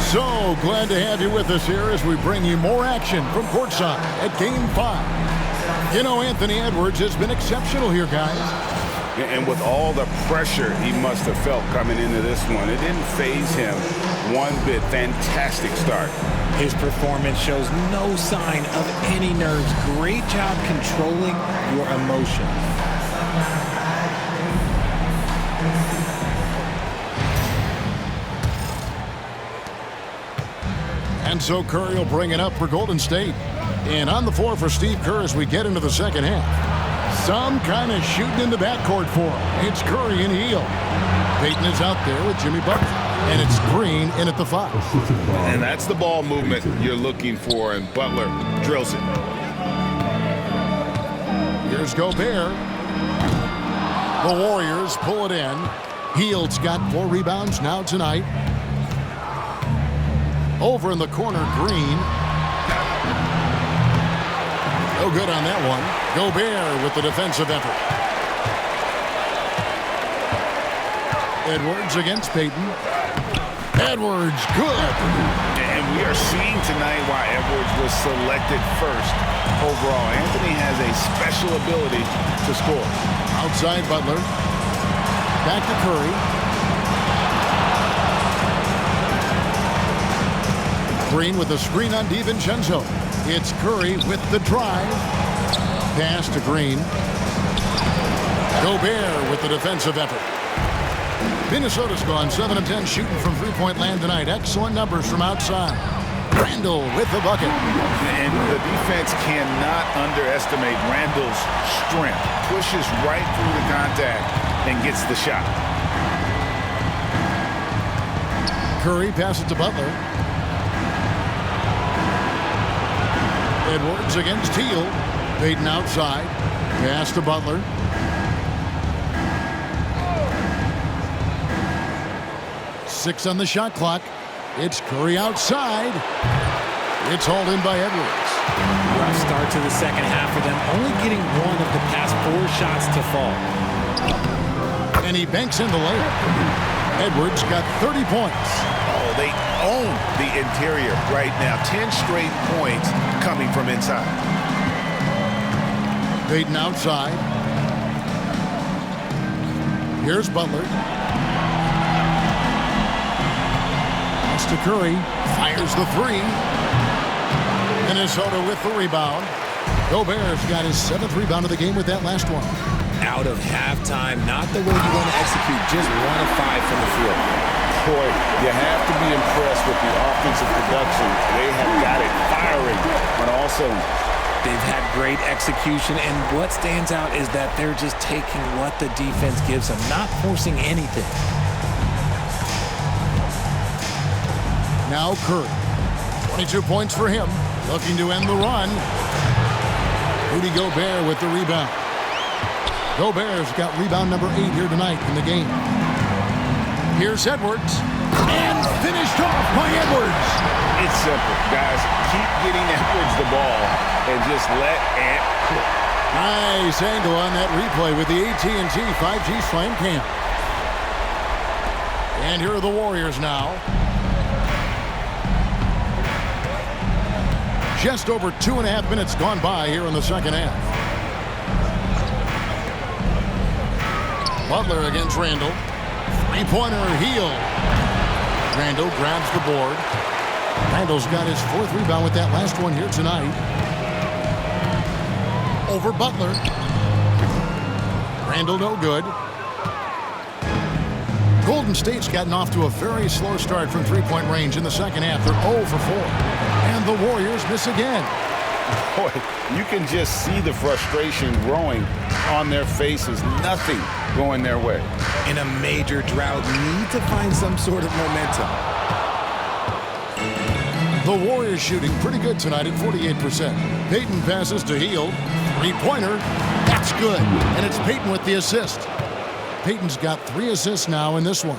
So glad to have you with us here as we bring you more action from courtside at Game 5. You know, Anthony Edwards has been exceptional here, guys. And with all the pressure he must have felt coming into this one, it didn't faze him one bit. Fantastic start. His performance shows no sign of any nerves. Great job controlling your emotions. And so Curry will bring it up for Golden State. And on the floor for Steve Kerr as we get into the second half. Some kind of shooting in the backcourt for him. It's Curry and Hield. Payton is out there with Jimmy Butler. And it's Green in at the 5. And that's the ball movement you're looking for, and Butler drills it. Here's Gobert. The Warriors pull it in. Hield's got 4 rebounds now tonight. Over in the corner, Green. No good on that one. Gobert with the defensive effort. Edwards against Payton. Edwards, good. And we are seeing tonight why Edwards was selected first overall. Anthony has a special ability to score. Outside Butler. Back to Curry. Green with a screen on DiVincenzo. It's Curry with the drive. Pass to Green. Gobert with the defensive effort. Minnesota's gone 7 of 10 shooting from three-point land tonight. Excellent numbers from outside. Randall with the bucket. And the defense cannot underestimate Randall's strength. Pushes right through the contact and gets the shot. Curry passes to Butler. Edwards against Hield. Payton outside. Pass to Butler. Six on the shot clock. It's Curry outside. It's hauled in by Edwards. Rough start to the second half for them, only getting one of the past 4 shots to fall. And he banks in the layup. Edwards got 30 points. Oh, they own the interior right now. 10 straight points coming from inside. Payton outside. Here's Butler. Pass to Curry. Fires the 3. Minnesota with the rebound. Gobert's got his 7th rebound of the game with that last one. Out of halftime, not the way you want to execute, just 1 of 5 from the field. Boy, you have to be impressed with the offensive production. They have got it firing on all cylinders. They've had great execution, and what stands out is that they're just taking what the defense gives them, not forcing anything. Now Curry. 22 points for him. Looking to end the run. Rudy Gobert with the rebound. Gobert's got rebound number 8 here tonight in the game. Here's Edwards. And finished off by Edwards. It's simple, guys. Keep getting Edwards the ball and just let Ant cook. Nice angle on that replay with the AT&T 5G Slam Cam. And here are the Warriors now. Just over 2.5 minutes gone by here in the second half. Butler against Randall. Three-pointer, Hield. Randall grabs the board. Randall's got his 4th rebound with that last one here tonight. Over Butler. Randall no good. Golden State's gotten off to a very slow start from three-point range in the second half. They're 0 for 4. And the Warriors miss again. Boy, you can just see the frustration growing on their faces. Nothing going their way. In a major drought, need to find some sort of momentum. The Warriors shooting pretty good tonight at 48%. Payton passes to Hield. Three-pointer. That's good. And it's Payton with the assist. Payton's got 3 assists now in this one.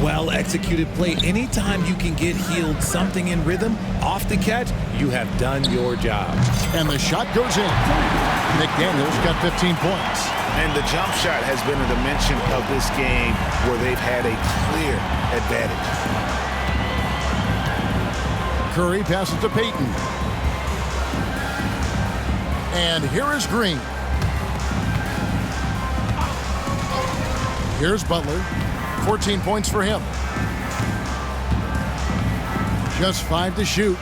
Well-executed play. Anytime you can get Hield something in rhythm, off the catch, you have done your job. And the shot goes in. McDaniel's got 15 points. And the jump shot has been a dimension of this game where they've had a clear advantage. Curry passes to Payton. And here is Green. Here's Butler. 14 points for him. Just 5 to shoot.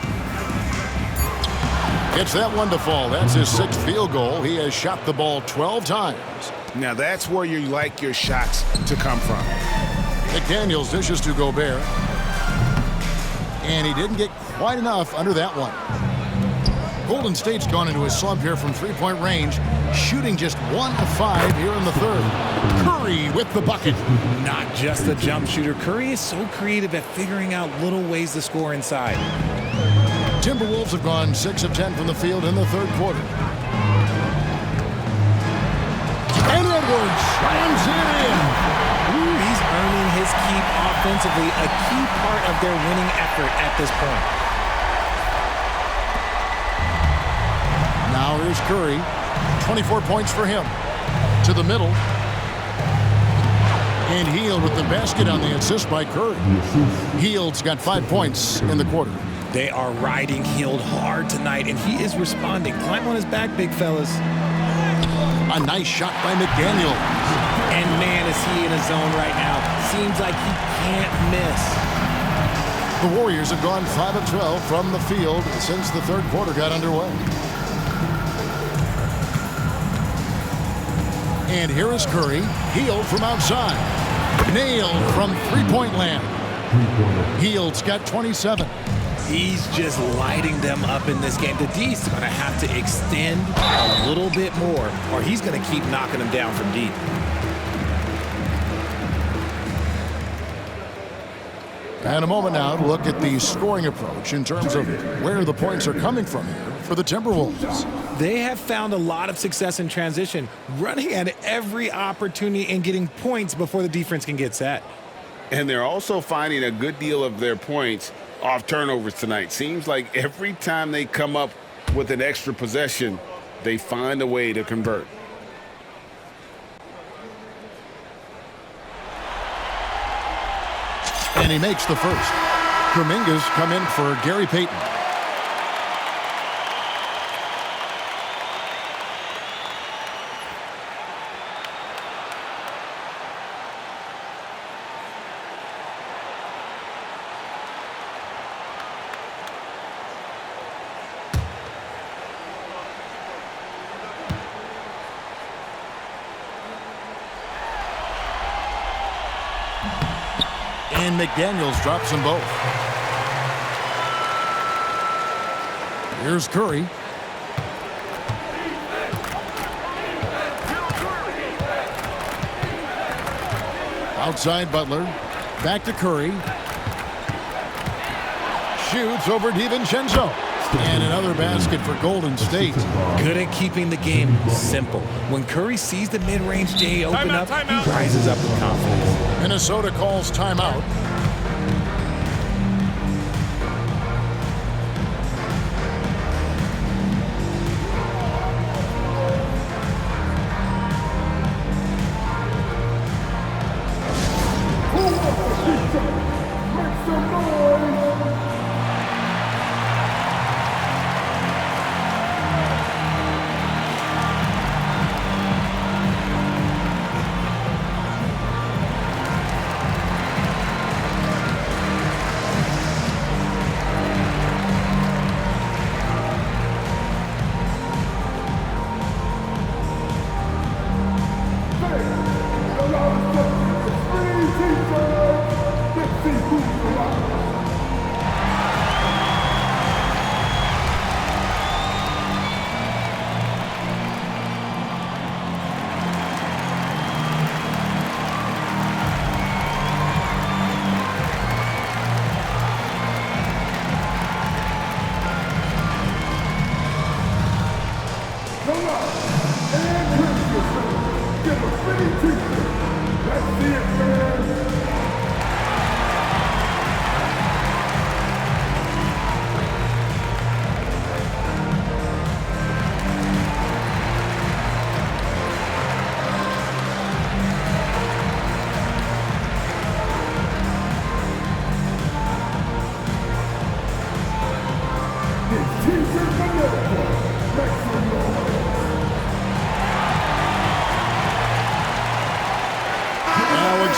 Gets that one to fall. That's his 6th field goal. He has shot the ball 12 times. Now that's where you like your shots to come from. McDaniels dishes to Gobert. And he didn't get quite enough under that one. Golden State's gone into a slump here from three-point range, shooting just 1 of 5 here in the third. Curry with the bucket. Not just a jump shooter. Curry is so creative at figuring out little ways to score inside. Timberwolves have gone 6 of 10 from the field in the third quarter. And Edwards slams it in. He's earning his keep offensively, a key part of their winning effort at this point. Now here's Curry. 24 points for him. To the middle. And Hield with the basket on the assist by Curry. Hield's got 5 points in the quarter. They are riding Hield hard tonight, and he is responding. Climb on his back, big fellas. A nice shot by McDaniel. And man, is he in a zone right now. Seems like he can't miss. The Warriors have gone 5 of 12 from the field since the third quarter got underway. And here is Curry. Hield from outside. Nailed from three-point land. Hield's got 27. He's just lighting them up in this game. The D's going to have to extend a little bit more, or he's going to keep knocking them down from deep. And a moment now to look at the scoring approach in terms of where the points are coming from here for the Timberwolves. They have found a lot of success in transition, running at every opportunity and getting points before the defense can get set. And they're also finding a good deal of their points off turnovers tonight. Seems like every time they come up with an extra possession, they find a way to convert. And he makes the first. Kuminga's come in for Gary Payton. And McDaniels drops them both. Here's Curry. Outside Butler. Back to Curry. Shoots over DiVincenzo. And another basket for Golden State. Good at keeping the game simple. When Curry sees the mid-range J open up, he rises up with confidence. Minnesota calls timeout.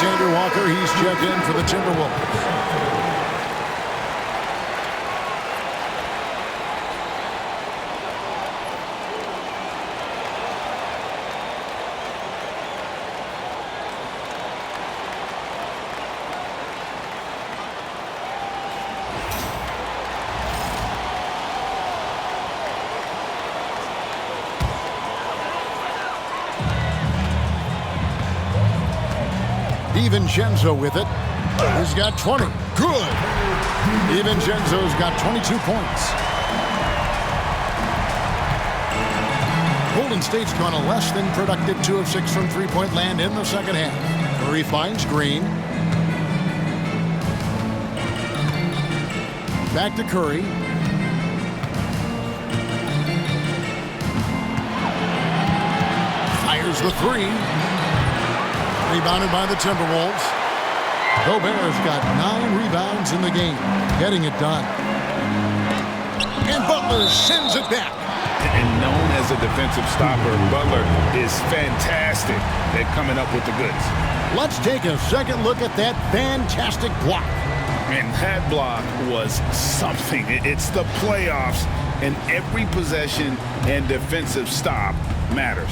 Alexander Walker, he's checked in for the Timberwolves. DiVincenzo with it. He's got 20. Good. DiVincenzo's got 22 points. Golden State's gone a less than productive 2 of 6 from three-point land in the second half. Curry finds Green. Back to Curry. Fires the three. Rebounded by the Timberwolves. Gobert's got 9 rebounds in the game, getting it done. And Butler sends it back. And known as a defensive stopper, Butler is fantastic at coming up with the goods. Let's take a second look at that fantastic block. And that block was something. It's the playoffs, and every possession and defensive stop matters.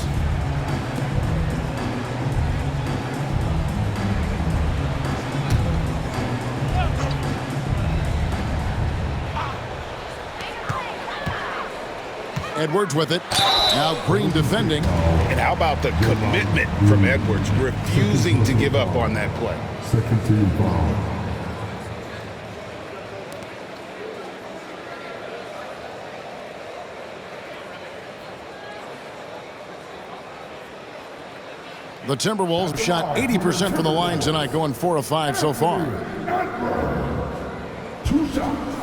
Edwards with it. Now Green defending. And how about the commitment from Edwards, refusing to give up on that play. Second team foul. The Timberwolves have shot 80% from the line tonight, going 4 of 5 so far. 2 shots.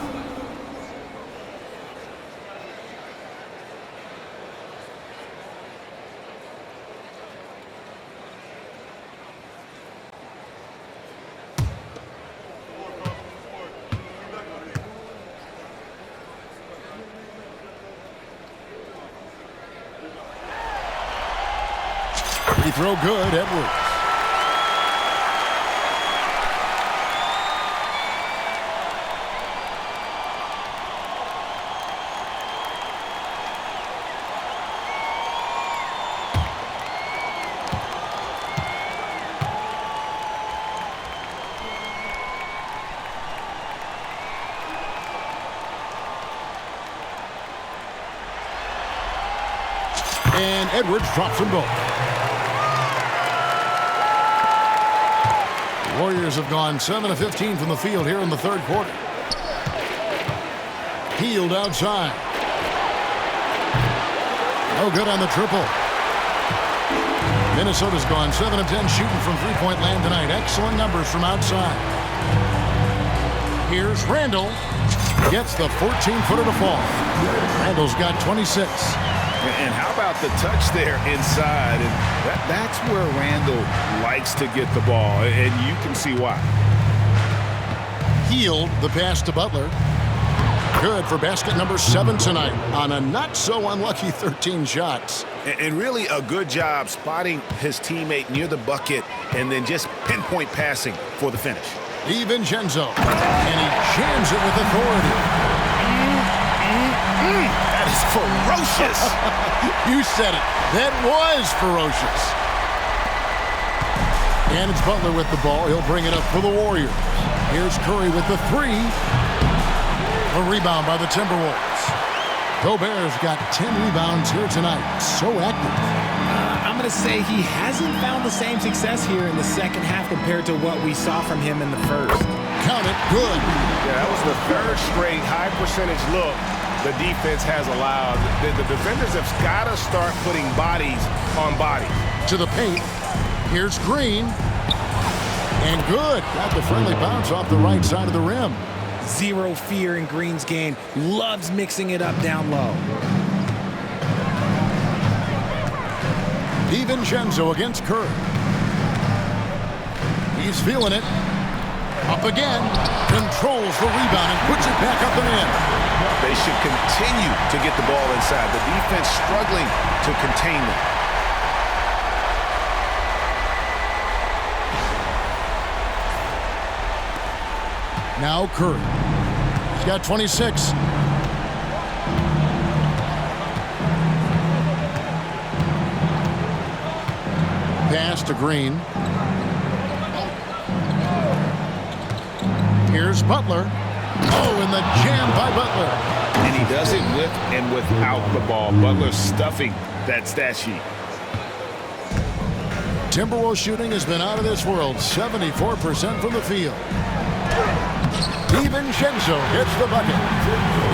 Free throw good, Edwards. And Edwards drops them both. The Warriors have gone 7 of 15 from the field here in the third quarter. Hield outside. No good on the triple. Minnesota's gone 7 of 10 shooting from three-point land tonight. Excellent numbers from outside. Here's Randall. Gets the 14-footer to fall. Randall's got 26. And how about the touch there inside? And that's where Randall likes to get the ball, and you can see why. Hield, the pass to Butler. Good for basket number 7 tonight on a not-so-unlucky 13 shots. And really a good job spotting his teammate near the bucket and then just pinpoint passing for the finish. DiVincenzo, and he jams it with authority. That is ferocious. You said it. That was ferocious. And it's Butler with the ball. He'll bring it up for the Warriors. Here's Curry with the 3. A rebound by the Timberwolves. Gobert's got 10 rebounds here tonight. So active. I'm going to say he hasn't found the same success here in the second half compared to what we saw from him in the first. Count it. Good. Yeah, that was the third straight high percentage look the defense has allowed. The defenders have got to start putting bodies on bodies. To the paint. Here's Green. And good. Got the friendly bounce off the right side of the rim. Zero fear in Green's game. Loves mixing it up down low. DiVincenzo against Curry. He's feeling it. Up again. Controls the rebound and puts it back up and in. They should continue to get the ball inside. The defense struggling to contain them. Now Curry. He's got 26. Pass to Green. Here's Butler. Oh, and the jam by Butler. And he does it with and without the ball. Butler stuffing that stat sheet. Timberwolves shooting has been out of this world. 74% from the field. DiVincenzo hits the bucket.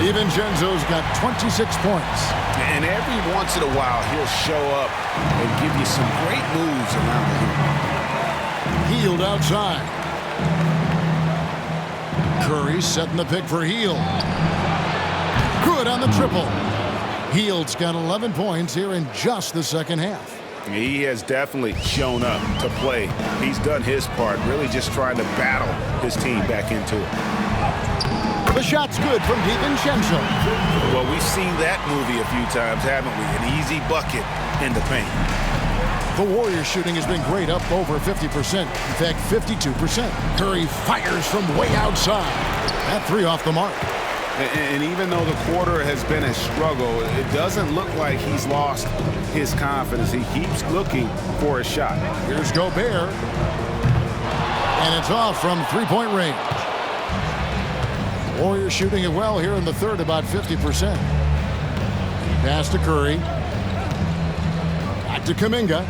DiVincenzo's got 26 points. And every once in a while, he'll show up and give you some great moves around the hoop. Hield outside. Curry setting the pick for Hield. Good on the triple. Hield's got 11 points here in just the second half. He has definitely shown up to play. He's done his part, really just trying to battle his team back into it. The shot's good from DiVincenzo. Well, we've seen that movie a few times, haven't we? An easy bucket in the paint. The Warriors shooting has been great, up over 50%. In fact, 52%. Curry fires from way outside. That 3 off the mark. And even though the quarter has been a struggle, it doesn't look like he's lost his confidence. He keeps looking for a shot. Here's Gobert. And it's off from three-point range. Warriors shooting it well here in the third, about 50%. Pass to Curry. Back to Kuminga.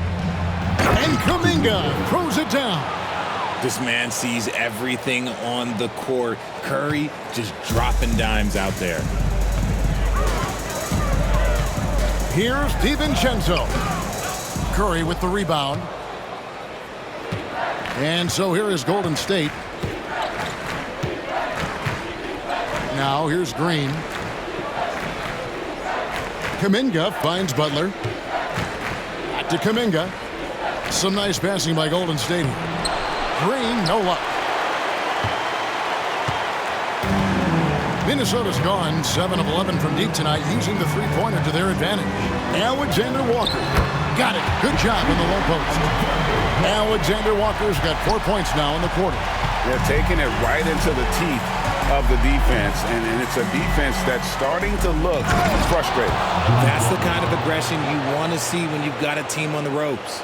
And Kuminga throws it down. This man sees everything on the court. Curry just dropping dimes out there. Here's DiVincenzo. Curry with the rebound. And so here is Golden State. Now here's Green. Kuminga finds Butler. Back to Kuminga. Some nice passing by Golden State. Green, no luck. Minnesota's gone 7 of 11 from deep tonight, using the three-pointer to their advantage. Alexander Walker. Got it. Good job in the low post. Alexander Walker's got 4 points now in the quarter. They're taking it right into the teeth of the defense, and it's a defense that's starting to look frustrated. That's the kind of aggression you want to see when you've got a team on the ropes.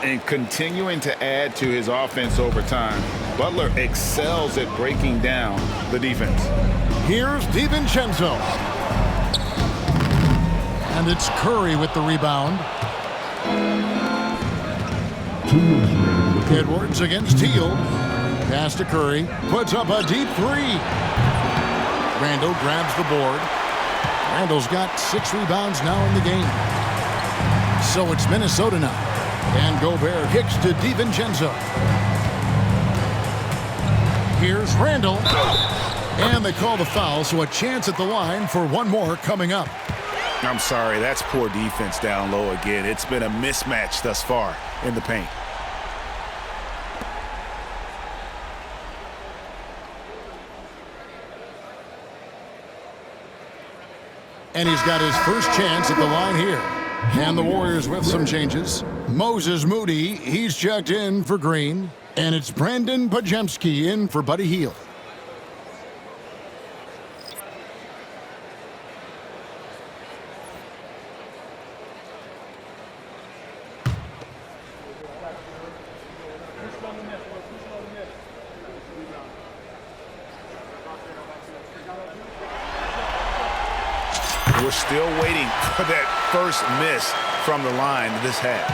And continuing to add to his offense over time, Butler excels at breaking down the defense. Here's DiVincenzo. And it's Curry with the rebound. Edwards against Hield. Pass to Curry. Puts up a deep three. Randall grabs the board. Randall's got 6 rebounds now in the game. So it's Minnesota now. And Gobert kicks to DiVincenzo. Here's Randall. And they call the foul, so a chance at the line for one more coming up. I'm sorry, that's poor defense down low again. It's been a mismatch thus far in the paint. And he's got his first chance at the line here. And the Warriors with some changes. Moses Moody, he's checked in for Green. And it's Brandon Podziemski in for Buddy Hield. We're still waiting for that first miss from the line this half.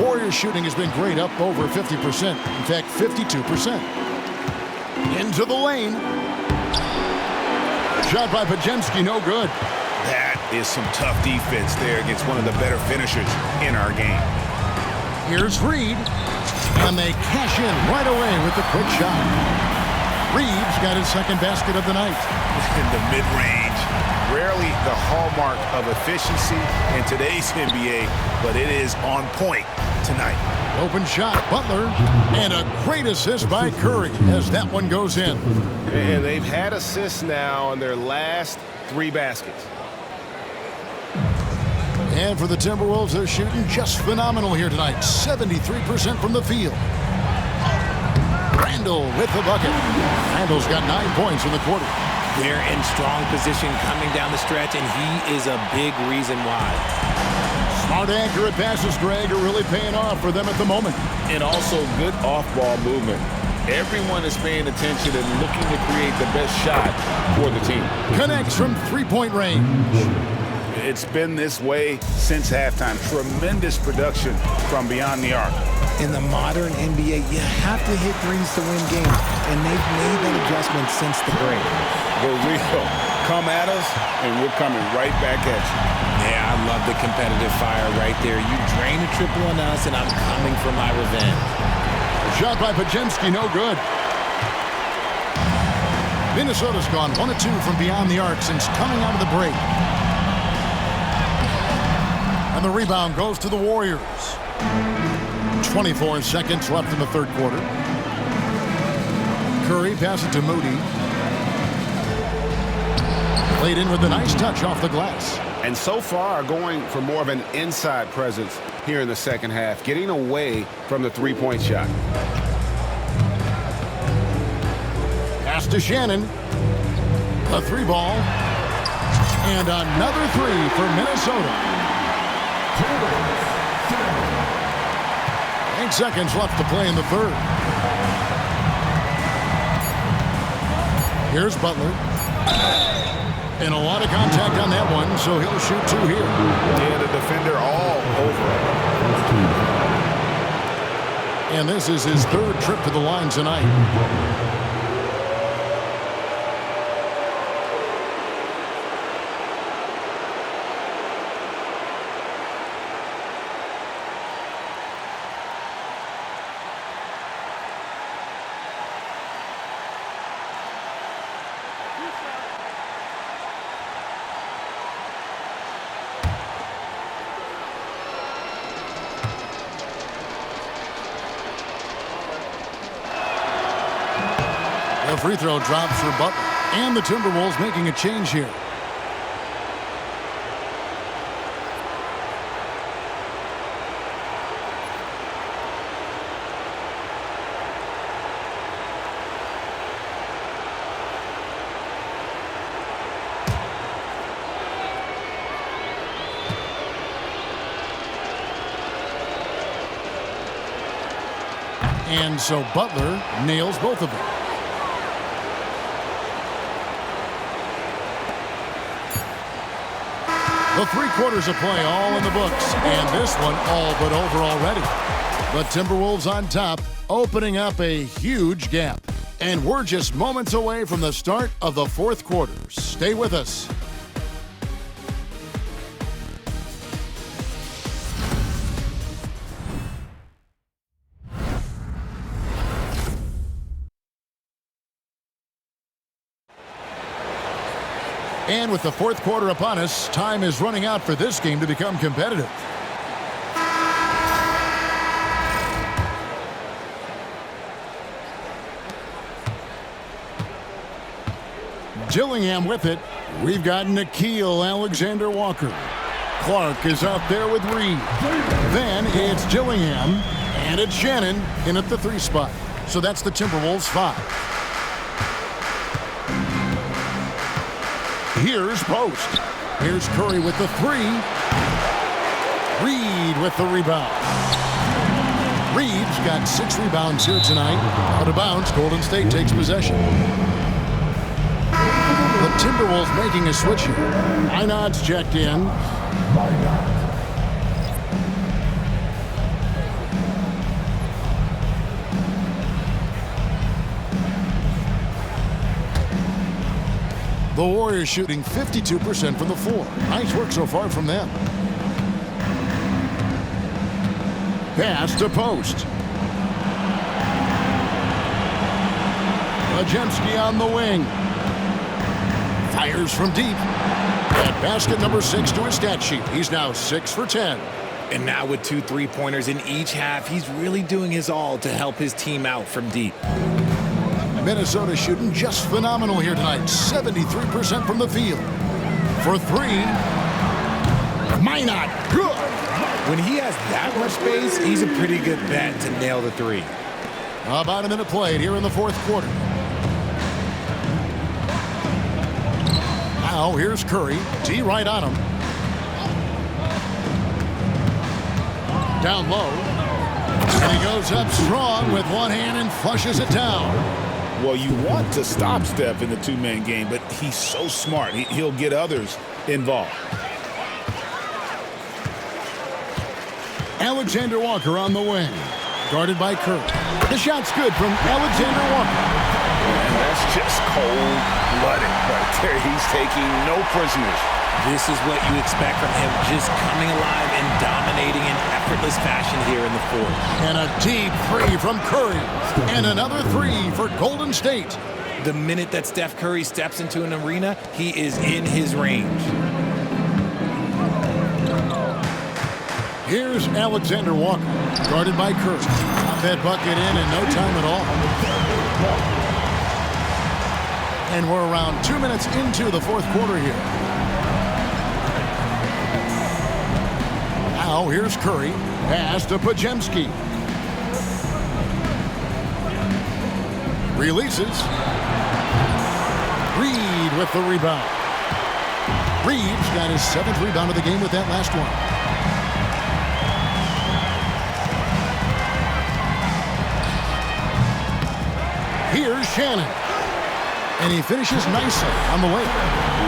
Warriors shooting has been great, up over 50%. In fact, 52%. Into the lane. Shot by Podziemski, no good. That is some tough defense there against one of the better finishers in our game. Here's Reed. And they cash in right away with the quick shot. Reed's got his second basket of the night. In the mid-range, rarely the hallmark of efficiency in today's NBA, but it is on point tonight. Open shot, Butler, and a great assist by Curry as that one goes in. And they've had assists now on their last 3 baskets. And for the Timberwolves, they're shooting just phenomenal here tonight. 73% from the field. Randall with the bucket. Randall's got 9 points in the quarter. They're in strong position coming down the stretch, and he is a big reason why. Smart, accurate passes, Greg, are really paying off for them at the moment. And also good off-ball movement. Everyone is paying attention and looking to create the best shot for the team. Connects from 3-point range. It's been this way since halftime. Tremendous production from beyond the arc. In the modern NBA, you have to hit threes to win games, and they've made that adjustment since the break. We're real. Come at us, and we're coming right back at you. Yeah, I love the competitive fire right there. You drain a triple on us, and I'm coming for my revenge. Shot by Podziemski, no good. Minnesota's gone 1 of 2 from beyond the arc since coming out of the break. And the rebound goes to the Warriors. 24 seconds left in the third quarter. Curry passes to Moody. Played in with a nice touch off the glass. And so far, going for more of an inside presence here in the second half, getting away from the 3-point shot. Pass to Shannon. A 3-ball. And another 3 for Minnesota. 8 seconds left to play in the third. Here's Butler. And a lot of contact on that one, so he'll shoot 2 here. Yeah, the defender all over. And this is his 3rd trip to the line tonight. The free throw drops for Butler. And the Timberwolves making a change here. And so Butler nails both of them. The 3 quarters of play all in the books, and this one all but over already. The Timberwolves on top, opening up a huge gap. And we're just moments away from the start of the 4th quarter. Stay with us. And with the 4th quarter upon us, time is running out for this game to become competitive. Gillingham with it. We've got Nickeil Alexander-Walker. Clark is out there with Reed. Then it's Gillingham, and it's Shannon in at the 3 spot. So that's the Timberwolves 5. Here's Post. Here's Curry with the 3. Reed with the rebound. Reed's got 6 rebounds here tonight. Out of bounds, Golden State takes possession. The Timberwolves making a switch here. Einad's checked in. The Warriors shooting 52% from the floor. Nice work so far from them. Pass to Post. Podziemski on the wing. Fires from deep. At basket number 6 to his stat sheet. He's now 6 for 10. And now with 2 3-pointers in each half, he's really doing his all to help his team out from deep. Minnesota shooting just phenomenal here tonight. 73% from the field. For 3. Minot. Good. When he has that much space, he's a pretty good bet to nail the 3. About a minute played here in the 4th quarter. Now here's Curry. D right on him. Down low. And he goes up strong with one hand and flushes it down. Well, you want to stop Steph in the 2-man game, but he's so smart. He'll get others involved. Alexander Walker on the wing. Guarded by Curry. The shot's good from Alexander Walker. And that's just cold-blooded right there. He's taking no prisoners. This is what you expect from him, just coming alive and dominating in effortless fashion here in the 4th. And a deep 3 from Curry. And another 3 for Golden State. The minute that Steph Curry steps into an arena, he is in his range. Here's Alexander Walker, guarded by Curry. Got that bucket in no time at all. And we're around 2 minutes into the 4th quarter here. Now here's Curry. Pass to Podziemski. Releases. Reed with the rebound. Reed's got his 7th rebound of the game with that last one. Here's Shannon. And he finishes nicely on the way.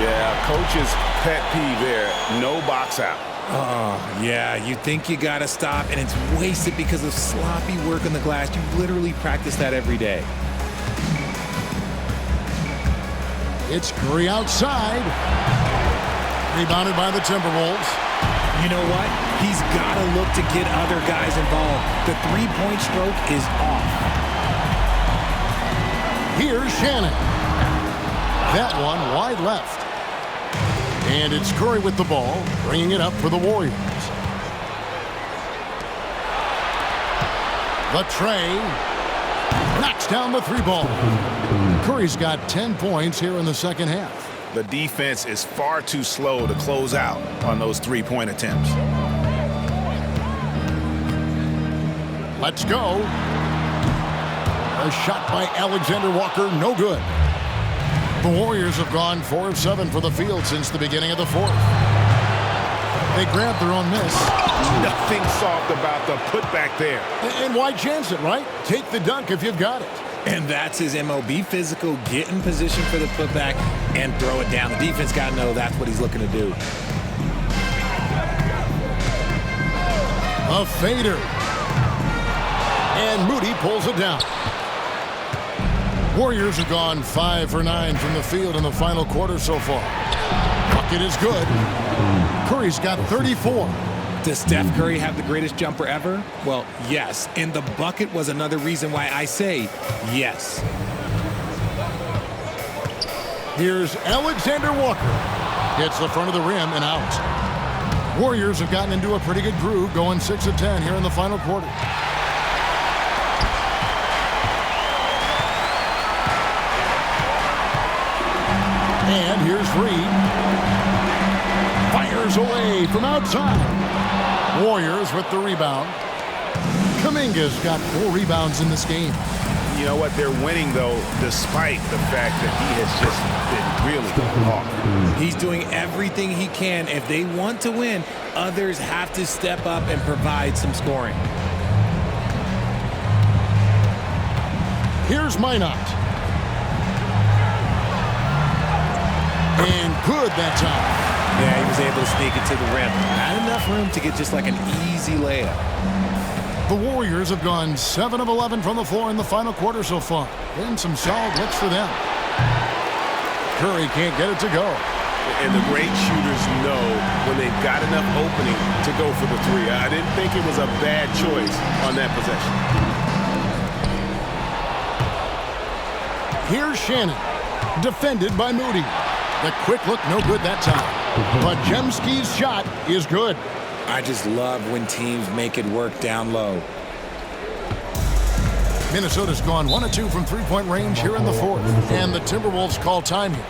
Yeah, coach's pet peeve there. No box out. Oh, yeah, you think you got to stop, and it's wasted because of sloppy work on the glass. You literally practice that every day. It's Curry outside. Rebounded by the Timberwolves. You know what? He's got to look to get other guys involved. The 3-point stroke is off. Here's Shannon. That one wide left. And it's Curry with the ball, bringing it up for the Warriors. The tray. Knocks down the 3-ball. Curry's got 10 points here in the 2nd half. The defense is far too slow to close out on those 3-point attempts. Let's go. A shot by Alexander Walker, no good. The Warriors have gone 4 of 7 for the field since the beginning of the 4th. They grab their own miss. Nothing soft about the putback there. And why chance it, right? Take the dunk if you've got it. And that's his MO. Be physical, get in position for the putback, and throw it down. The defense got to know that's what he's looking to do. A fader. And Moody pulls it down. Warriors have gone 5 for 9 from the field in the final quarter so far. Bucket is good. Curry's got 34. Does Steph Curry have the greatest jumper ever? Well, yes. And the bucket was another reason why I say yes. Here's Alexander Walker. Hits the front of the rim and out. Warriors have gotten into a pretty good groove, going 6 of 10 here in the final quarter. And here's Reed. Fires away from outside. Warriors with the rebound. Kuminga's got 4 rebounds in this game. You know what? They're winning, though, despite the fact that he has just been really off. He's doing everything he can. If they want to win, others have to step up and provide some scoring. Here's Minot. And good that time. Yeah, he was able to sneak it to the rim. Not enough room to get just like an easy layup. The Warriors have gone 7 of 11 from the floor in the final quarter so far. And some solid looks for them. Curry can't get it to go. And the great shooters know when they've got enough opening to go for the 3. I didn't think it was a bad choice on that possession. Here's Shannon. Defended by Moody. The quick look, no good that time. But Jemski's shot is good. I just love when teams make it work down low. Minnesota's gone 1 of 2 from three-point range here in the fourth. And the Timberwolves call time here.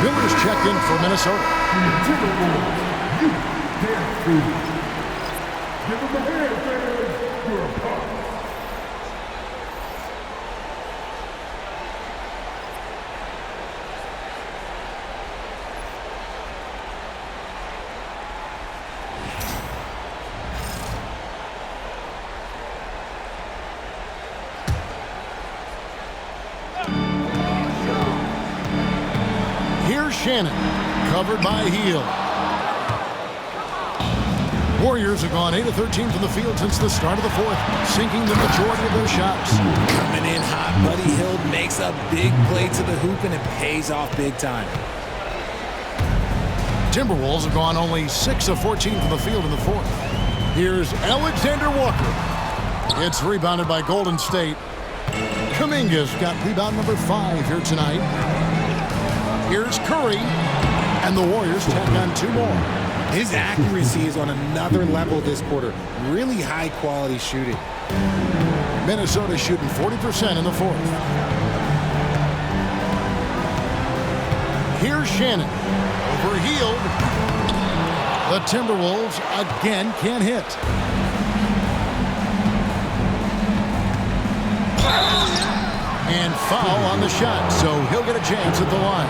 Miller's checked in for Minnesota. Timberwolves, you damn fool. Give them a hand, fans. You're a punk. Here's Shannon, covered by Hield. Warriors have gone 8 of 13 from the field since the start of the fourth, sinking the majority of their shots. Coming in hot, Buddy Hield makes a big play to the hoop, and it pays off big time. Timberwolves have gone only 6 of 14 from the field in the fourth. Here's Alexander Walker. It's rebounded by Golden State. Kuminga's got rebound number 5 here tonight. Here's Curry, and the Warriors tack on 2 more. His accuracy is on another level this quarter. Really high-quality shooting. Minnesota shooting 40% in the fourth. Here's Shannon over Hield. The Timberwolves again can't hit. And foul on the shot, so he'll get a chance at the line.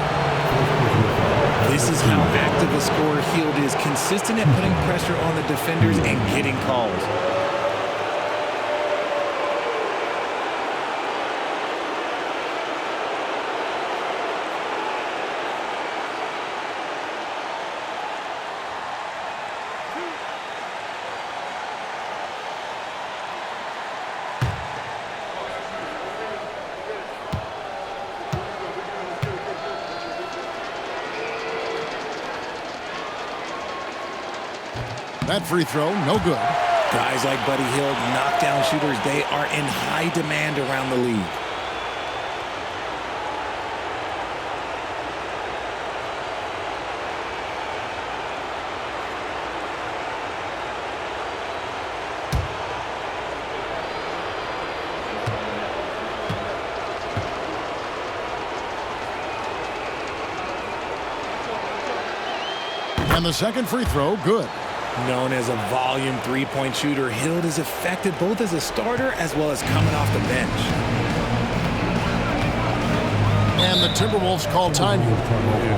This is how active a scorer Hield is, consistent at putting pressure on the defenders and getting calls. That free throw, no good. Guys like Buddy Hield, knockdown shooters, they are in high demand around the league. And the second free throw, good. Known as a volume three-point shooter, Hield is effective both as a starter as well as coming off the bench. And the Timberwolves call time.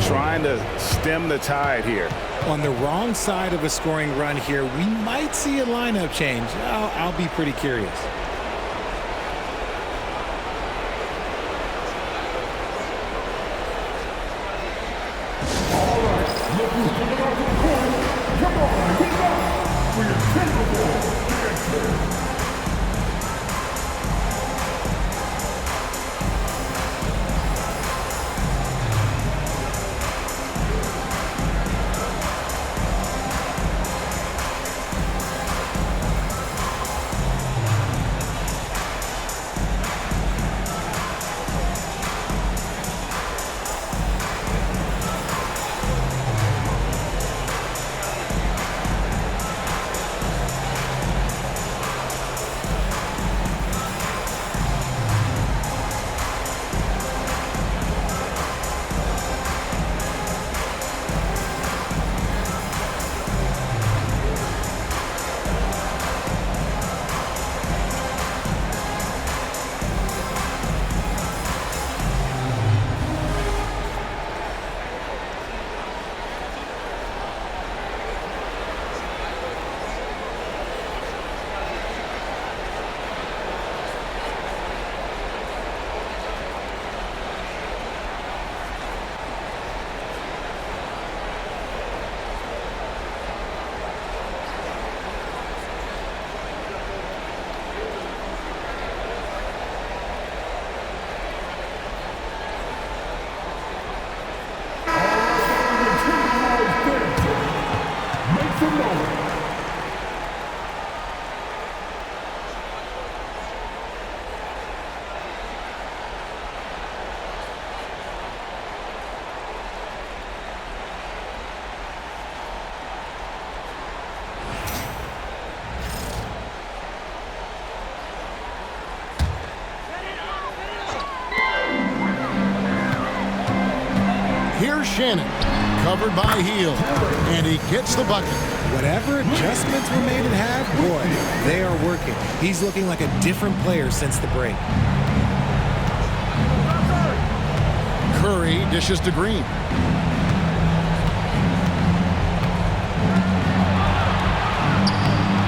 Trying to stem the tide here. On the wrong side of a scoring run here, we might see a lineup change. I'll be pretty curious. Here's Shannon, covered by Hield, and he gets the bucket. Whatever adjustments were made at half, boy, they are working. He's looking like a different player since the break. Curry dishes to Green.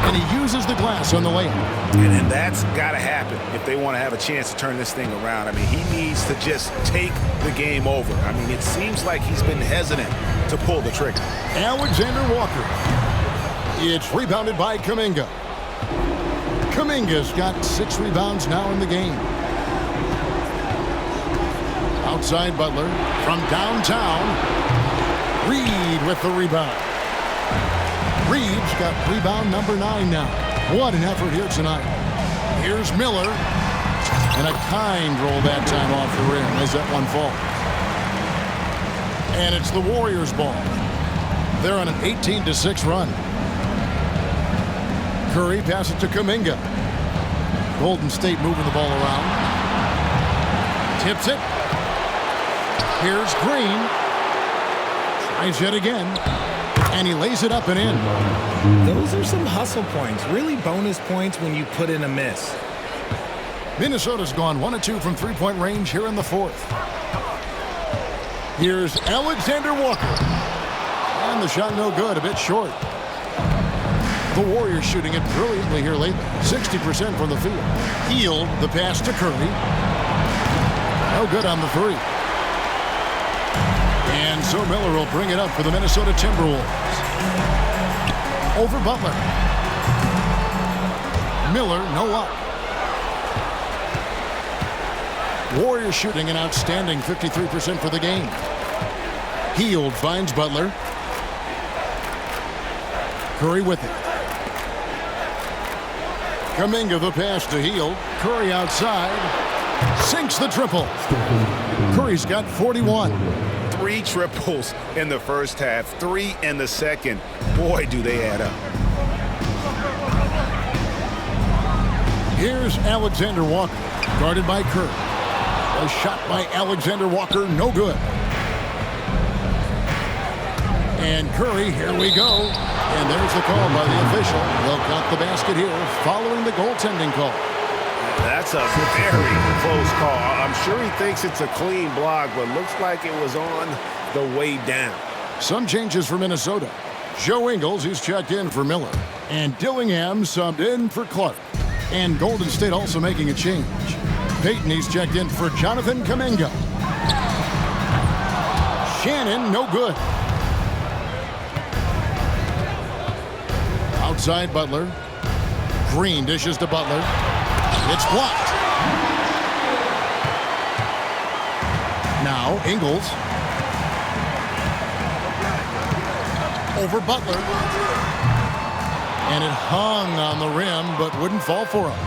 And he uses the glass on the layup. And that's got to happen if they want to have a chance to turn this thing around. I mean, he needs to just take the game over. I mean, it seems like he's been hesitant to pull the trigger. Alexander Walker. It's rebounded by Kuminga. Kuminga's got 6 rebounds now in the game. Outside Butler from downtown. Reed with the rebound. Reed's got rebound number 9 now. What an effort here tonight. Here's Miller. And a kind roll that time off the rim as that one falls. And it's the Warriors' ball. They're on an 18-6 run. Curry passes to Kuminga. Golden State moving the ball around. Tips it. Here's Green. Tries yet again. And he lays it up and in. Those are some hustle points. Really bonus points when you put in a miss. Minnesota's gone 1 of 2 from three-point range here in the fourth. Here's Alexander Walker. And the shot no good, a bit short. The Warriors shooting it brilliantly here lately. 60% from the field. Hield the pass to Curry. No good on the three. And so Miller will bring it up for the Minnesota Timberwolves. Over Butler. Miller, no luck. Warriors shooting an outstanding 53% for the game. Hield finds Butler. Curry with it. Kuminga the pass to Hield. Curry outside. Sinks the triple. Curry's got 41. 3 triples in the first half, 3 in the second. Boy, do they add up. Here's Alexander Walker, guarded by Curry. A shot by Alexander Walker, no good. And Curry, here we go. And there's the call by the official. They'll count the basket here following the goaltending call. That's a very close call. I'm sure he thinks it's a clean block, but looks like it was on the way down. Some changes for Minnesota. Joe Ingles, he's checked in for Miller. And Dillingham subbed in for Clark. And Golden State also making a change. Payton, he's checked in for Jonathan Kuminga. Shannon, no good. Outside Butler. Green dishes to Butler. It's blocked. Now Ingles. Over Butler. And it hung on the rim, but wouldn't fall for him.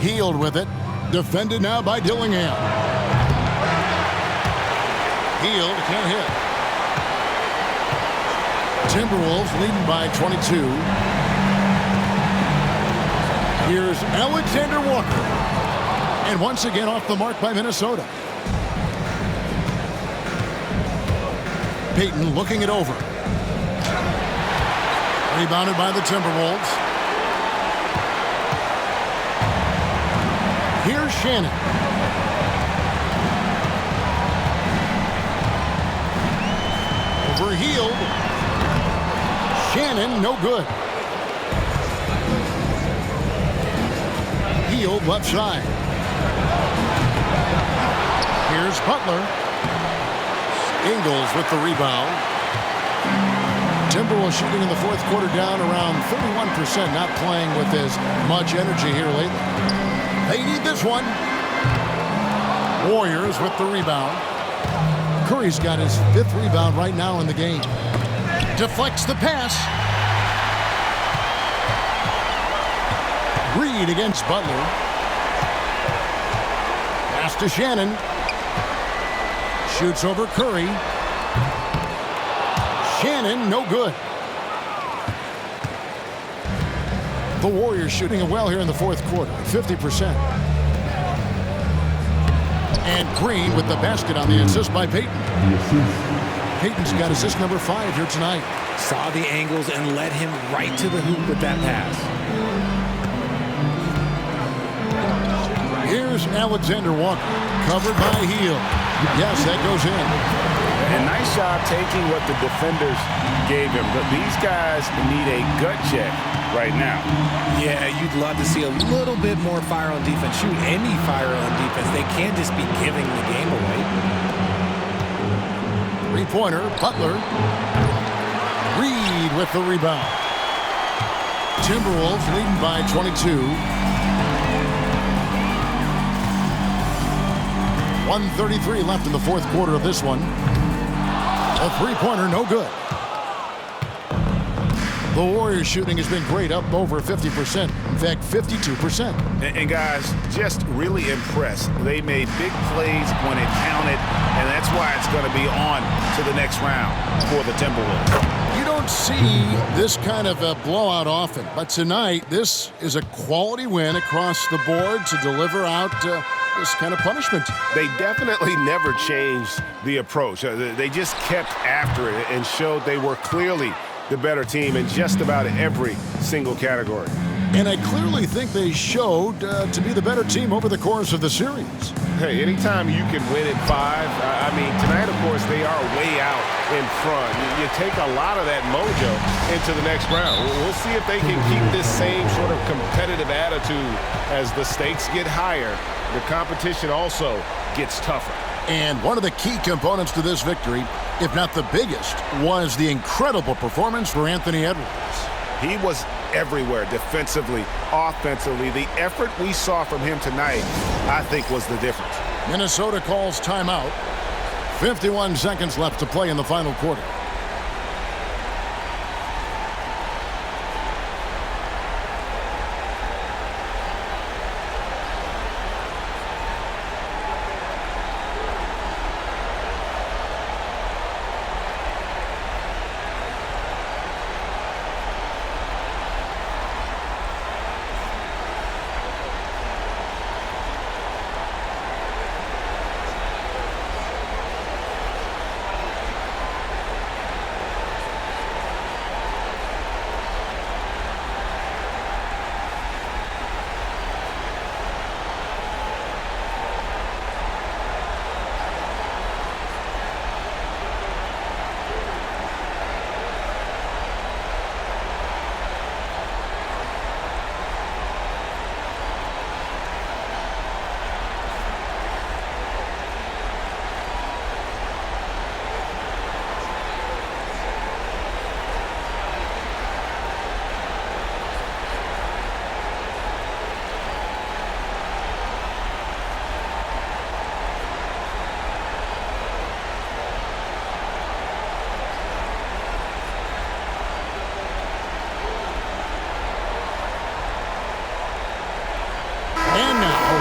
Hield with it. Defended now by Dillingham. Hield can't hit. Timberwolves leading by 22. Here's Alexander Walker. And once again off the mark by Minnesota. Payton looking it over. Rebounded by the Timberwolves. Here's Shannon. Over Hield. Shannon, no good. Hield left side. Here's Butler. Ingles with the rebound. Timberwolves shooting in the fourth quarter down around 31%, not playing with as much energy here lately. They need this one. Warriors with the rebound. Curry's got his 5th rebound right now in the game. Deflects the pass. Reed against Butler. Pass to Shannon. Shoots over Curry. Shannon, no good. The Warriors shooting it well here in the fourth quarter, 50%. And Green with the basket on the assist by Payton. Payton's got assist number 5 here tonight. Saw the angles and led him right to the hoop with that pass. Here's Alexander Walker, covered by Hield. Yes, that goes in. And nice job taking what the defenders gave him. But these guys need a gut check right now. Yeah, you'd love to see a little bit more fire on defense. Shoot any fire on defense. They can't just be giving the game away. Three-pointer, Butler. Reed with the rebound. Timberwolves leading by 22. 1:33 left in the fourth quarter of this one. A three-pointer, no good. The Warriors shooting has been great, up over 50%. In fact, 52%. And guys, just really impressed. They made big plays when it counted, and that's why it's going to be on to the next round for the Timberwolves. You don't don't see this kind of a blowout often, but tonight this is a quality win across the board to deliver out this kind of punishment. They definitely never changed the approach. They just kept after it and showed they were clearly the better team in just about every single category. And I clearly think they showed to be the better team over the course of the series. Hey, anytime you can win in 5, I mean, tonight, of course, they are way out in front. You take a lot of that mojo into the next round. We'll see if they can keep this same sort of competitive attitude as the stakes get higher. The competition also gets tougher. And one of the key components to this victory, if not the biggest, was the incredible performance for Anthony Edwards. He was everywhere, defensively, offensively. The effort we saw from him tonight, I think, was the difference. Minnesota calls timeout. 51 seconds left to play in the final quarter.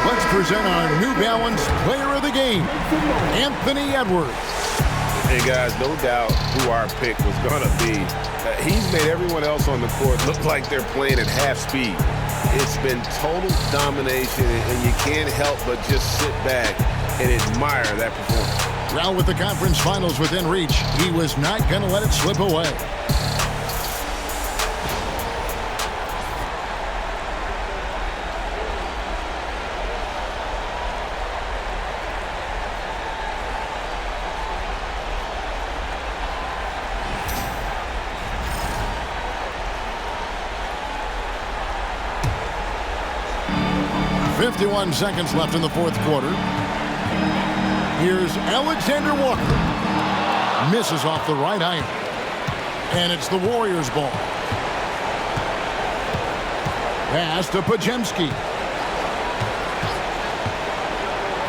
Let's present our New Balance Player of the Game, Anthony Edwards. Hey, guys, no doubt who our pick was going to be. He's made everyone else on the court look like they're playing at half speed. It's been total domination, and you can't help but just sit back and admire that performance. Well, with the conference finals within reach, he was not going to let it slip away. .51 seconds left in the fourth quarter. Here's Alexander Walker. Misses off the right iron. And it's the Warriors' ball. Pass to Pajemski.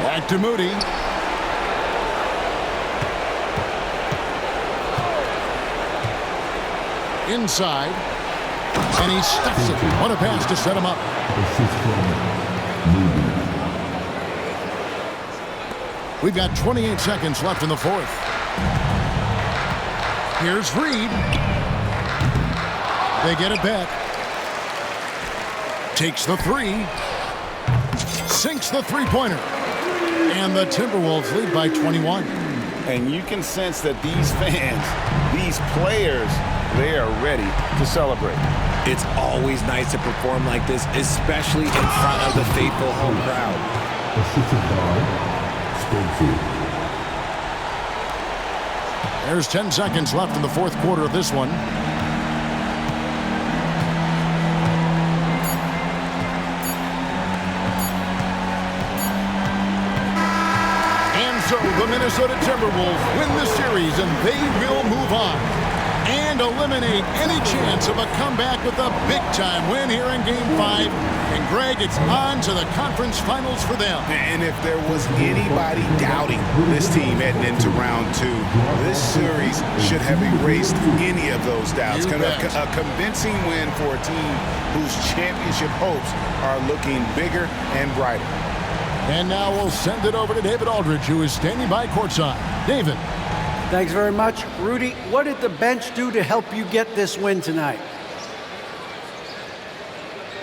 Back to Moody. Inside. And he stuffs it. What a pass to set him up. We've got 28 seconds left in the fourth. Here's Reed. They get it back. Takes the three. Sinks the three-pointer. And the Timberwolves lead by 21. And you can sense that these fans, these players, they are ready to celebrate. It's always nice to perform like this, especially in front of the faithful home crowd. There's 10 seconds left in the fourth quarter of this one. And so the Minnesota Timberwolves win the series, and they will move on and eliminate any chance of a comeback with a big-time win here in Game 5. And, Greg, it's on to the conference finals for them. And if there was anybody doubting this team heading into round 2, this series should have erased any of those doubts. A convincing win for a team whose championship hopes are looking bigger and brighter. And now we'll send it over to David Aldridge, who is standing by courtside. David. Thanks very much. Rudy, what did the bench do to help you get this win tonight?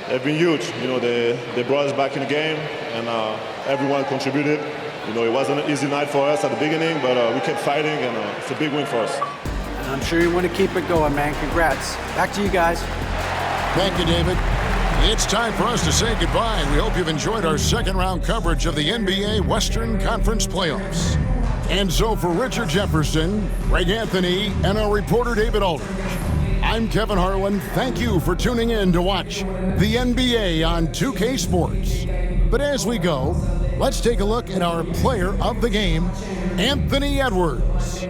They've been huge. You know, they brought us back in the game, and everyone contributed. You know, it wasn't an easy night for us at the beginning, but we kept fighting, and it's a big win for us. And I'm sure you want to keep it going, man. Congrats. Back to you guys. Thank you, David. It's time for us to say goodbye. We hope you've enjoyed our second-round coverage of the NBA Western Conference Playoffs. And so for Richard Jefferson, Greg Anthony, and our reporter David Aldridge, I'm Kevin Harlan. Thank you for tuning in to watch the NBA on 2K Sports. But as we go, let's take a look at our player of the game, Anthony Edwards.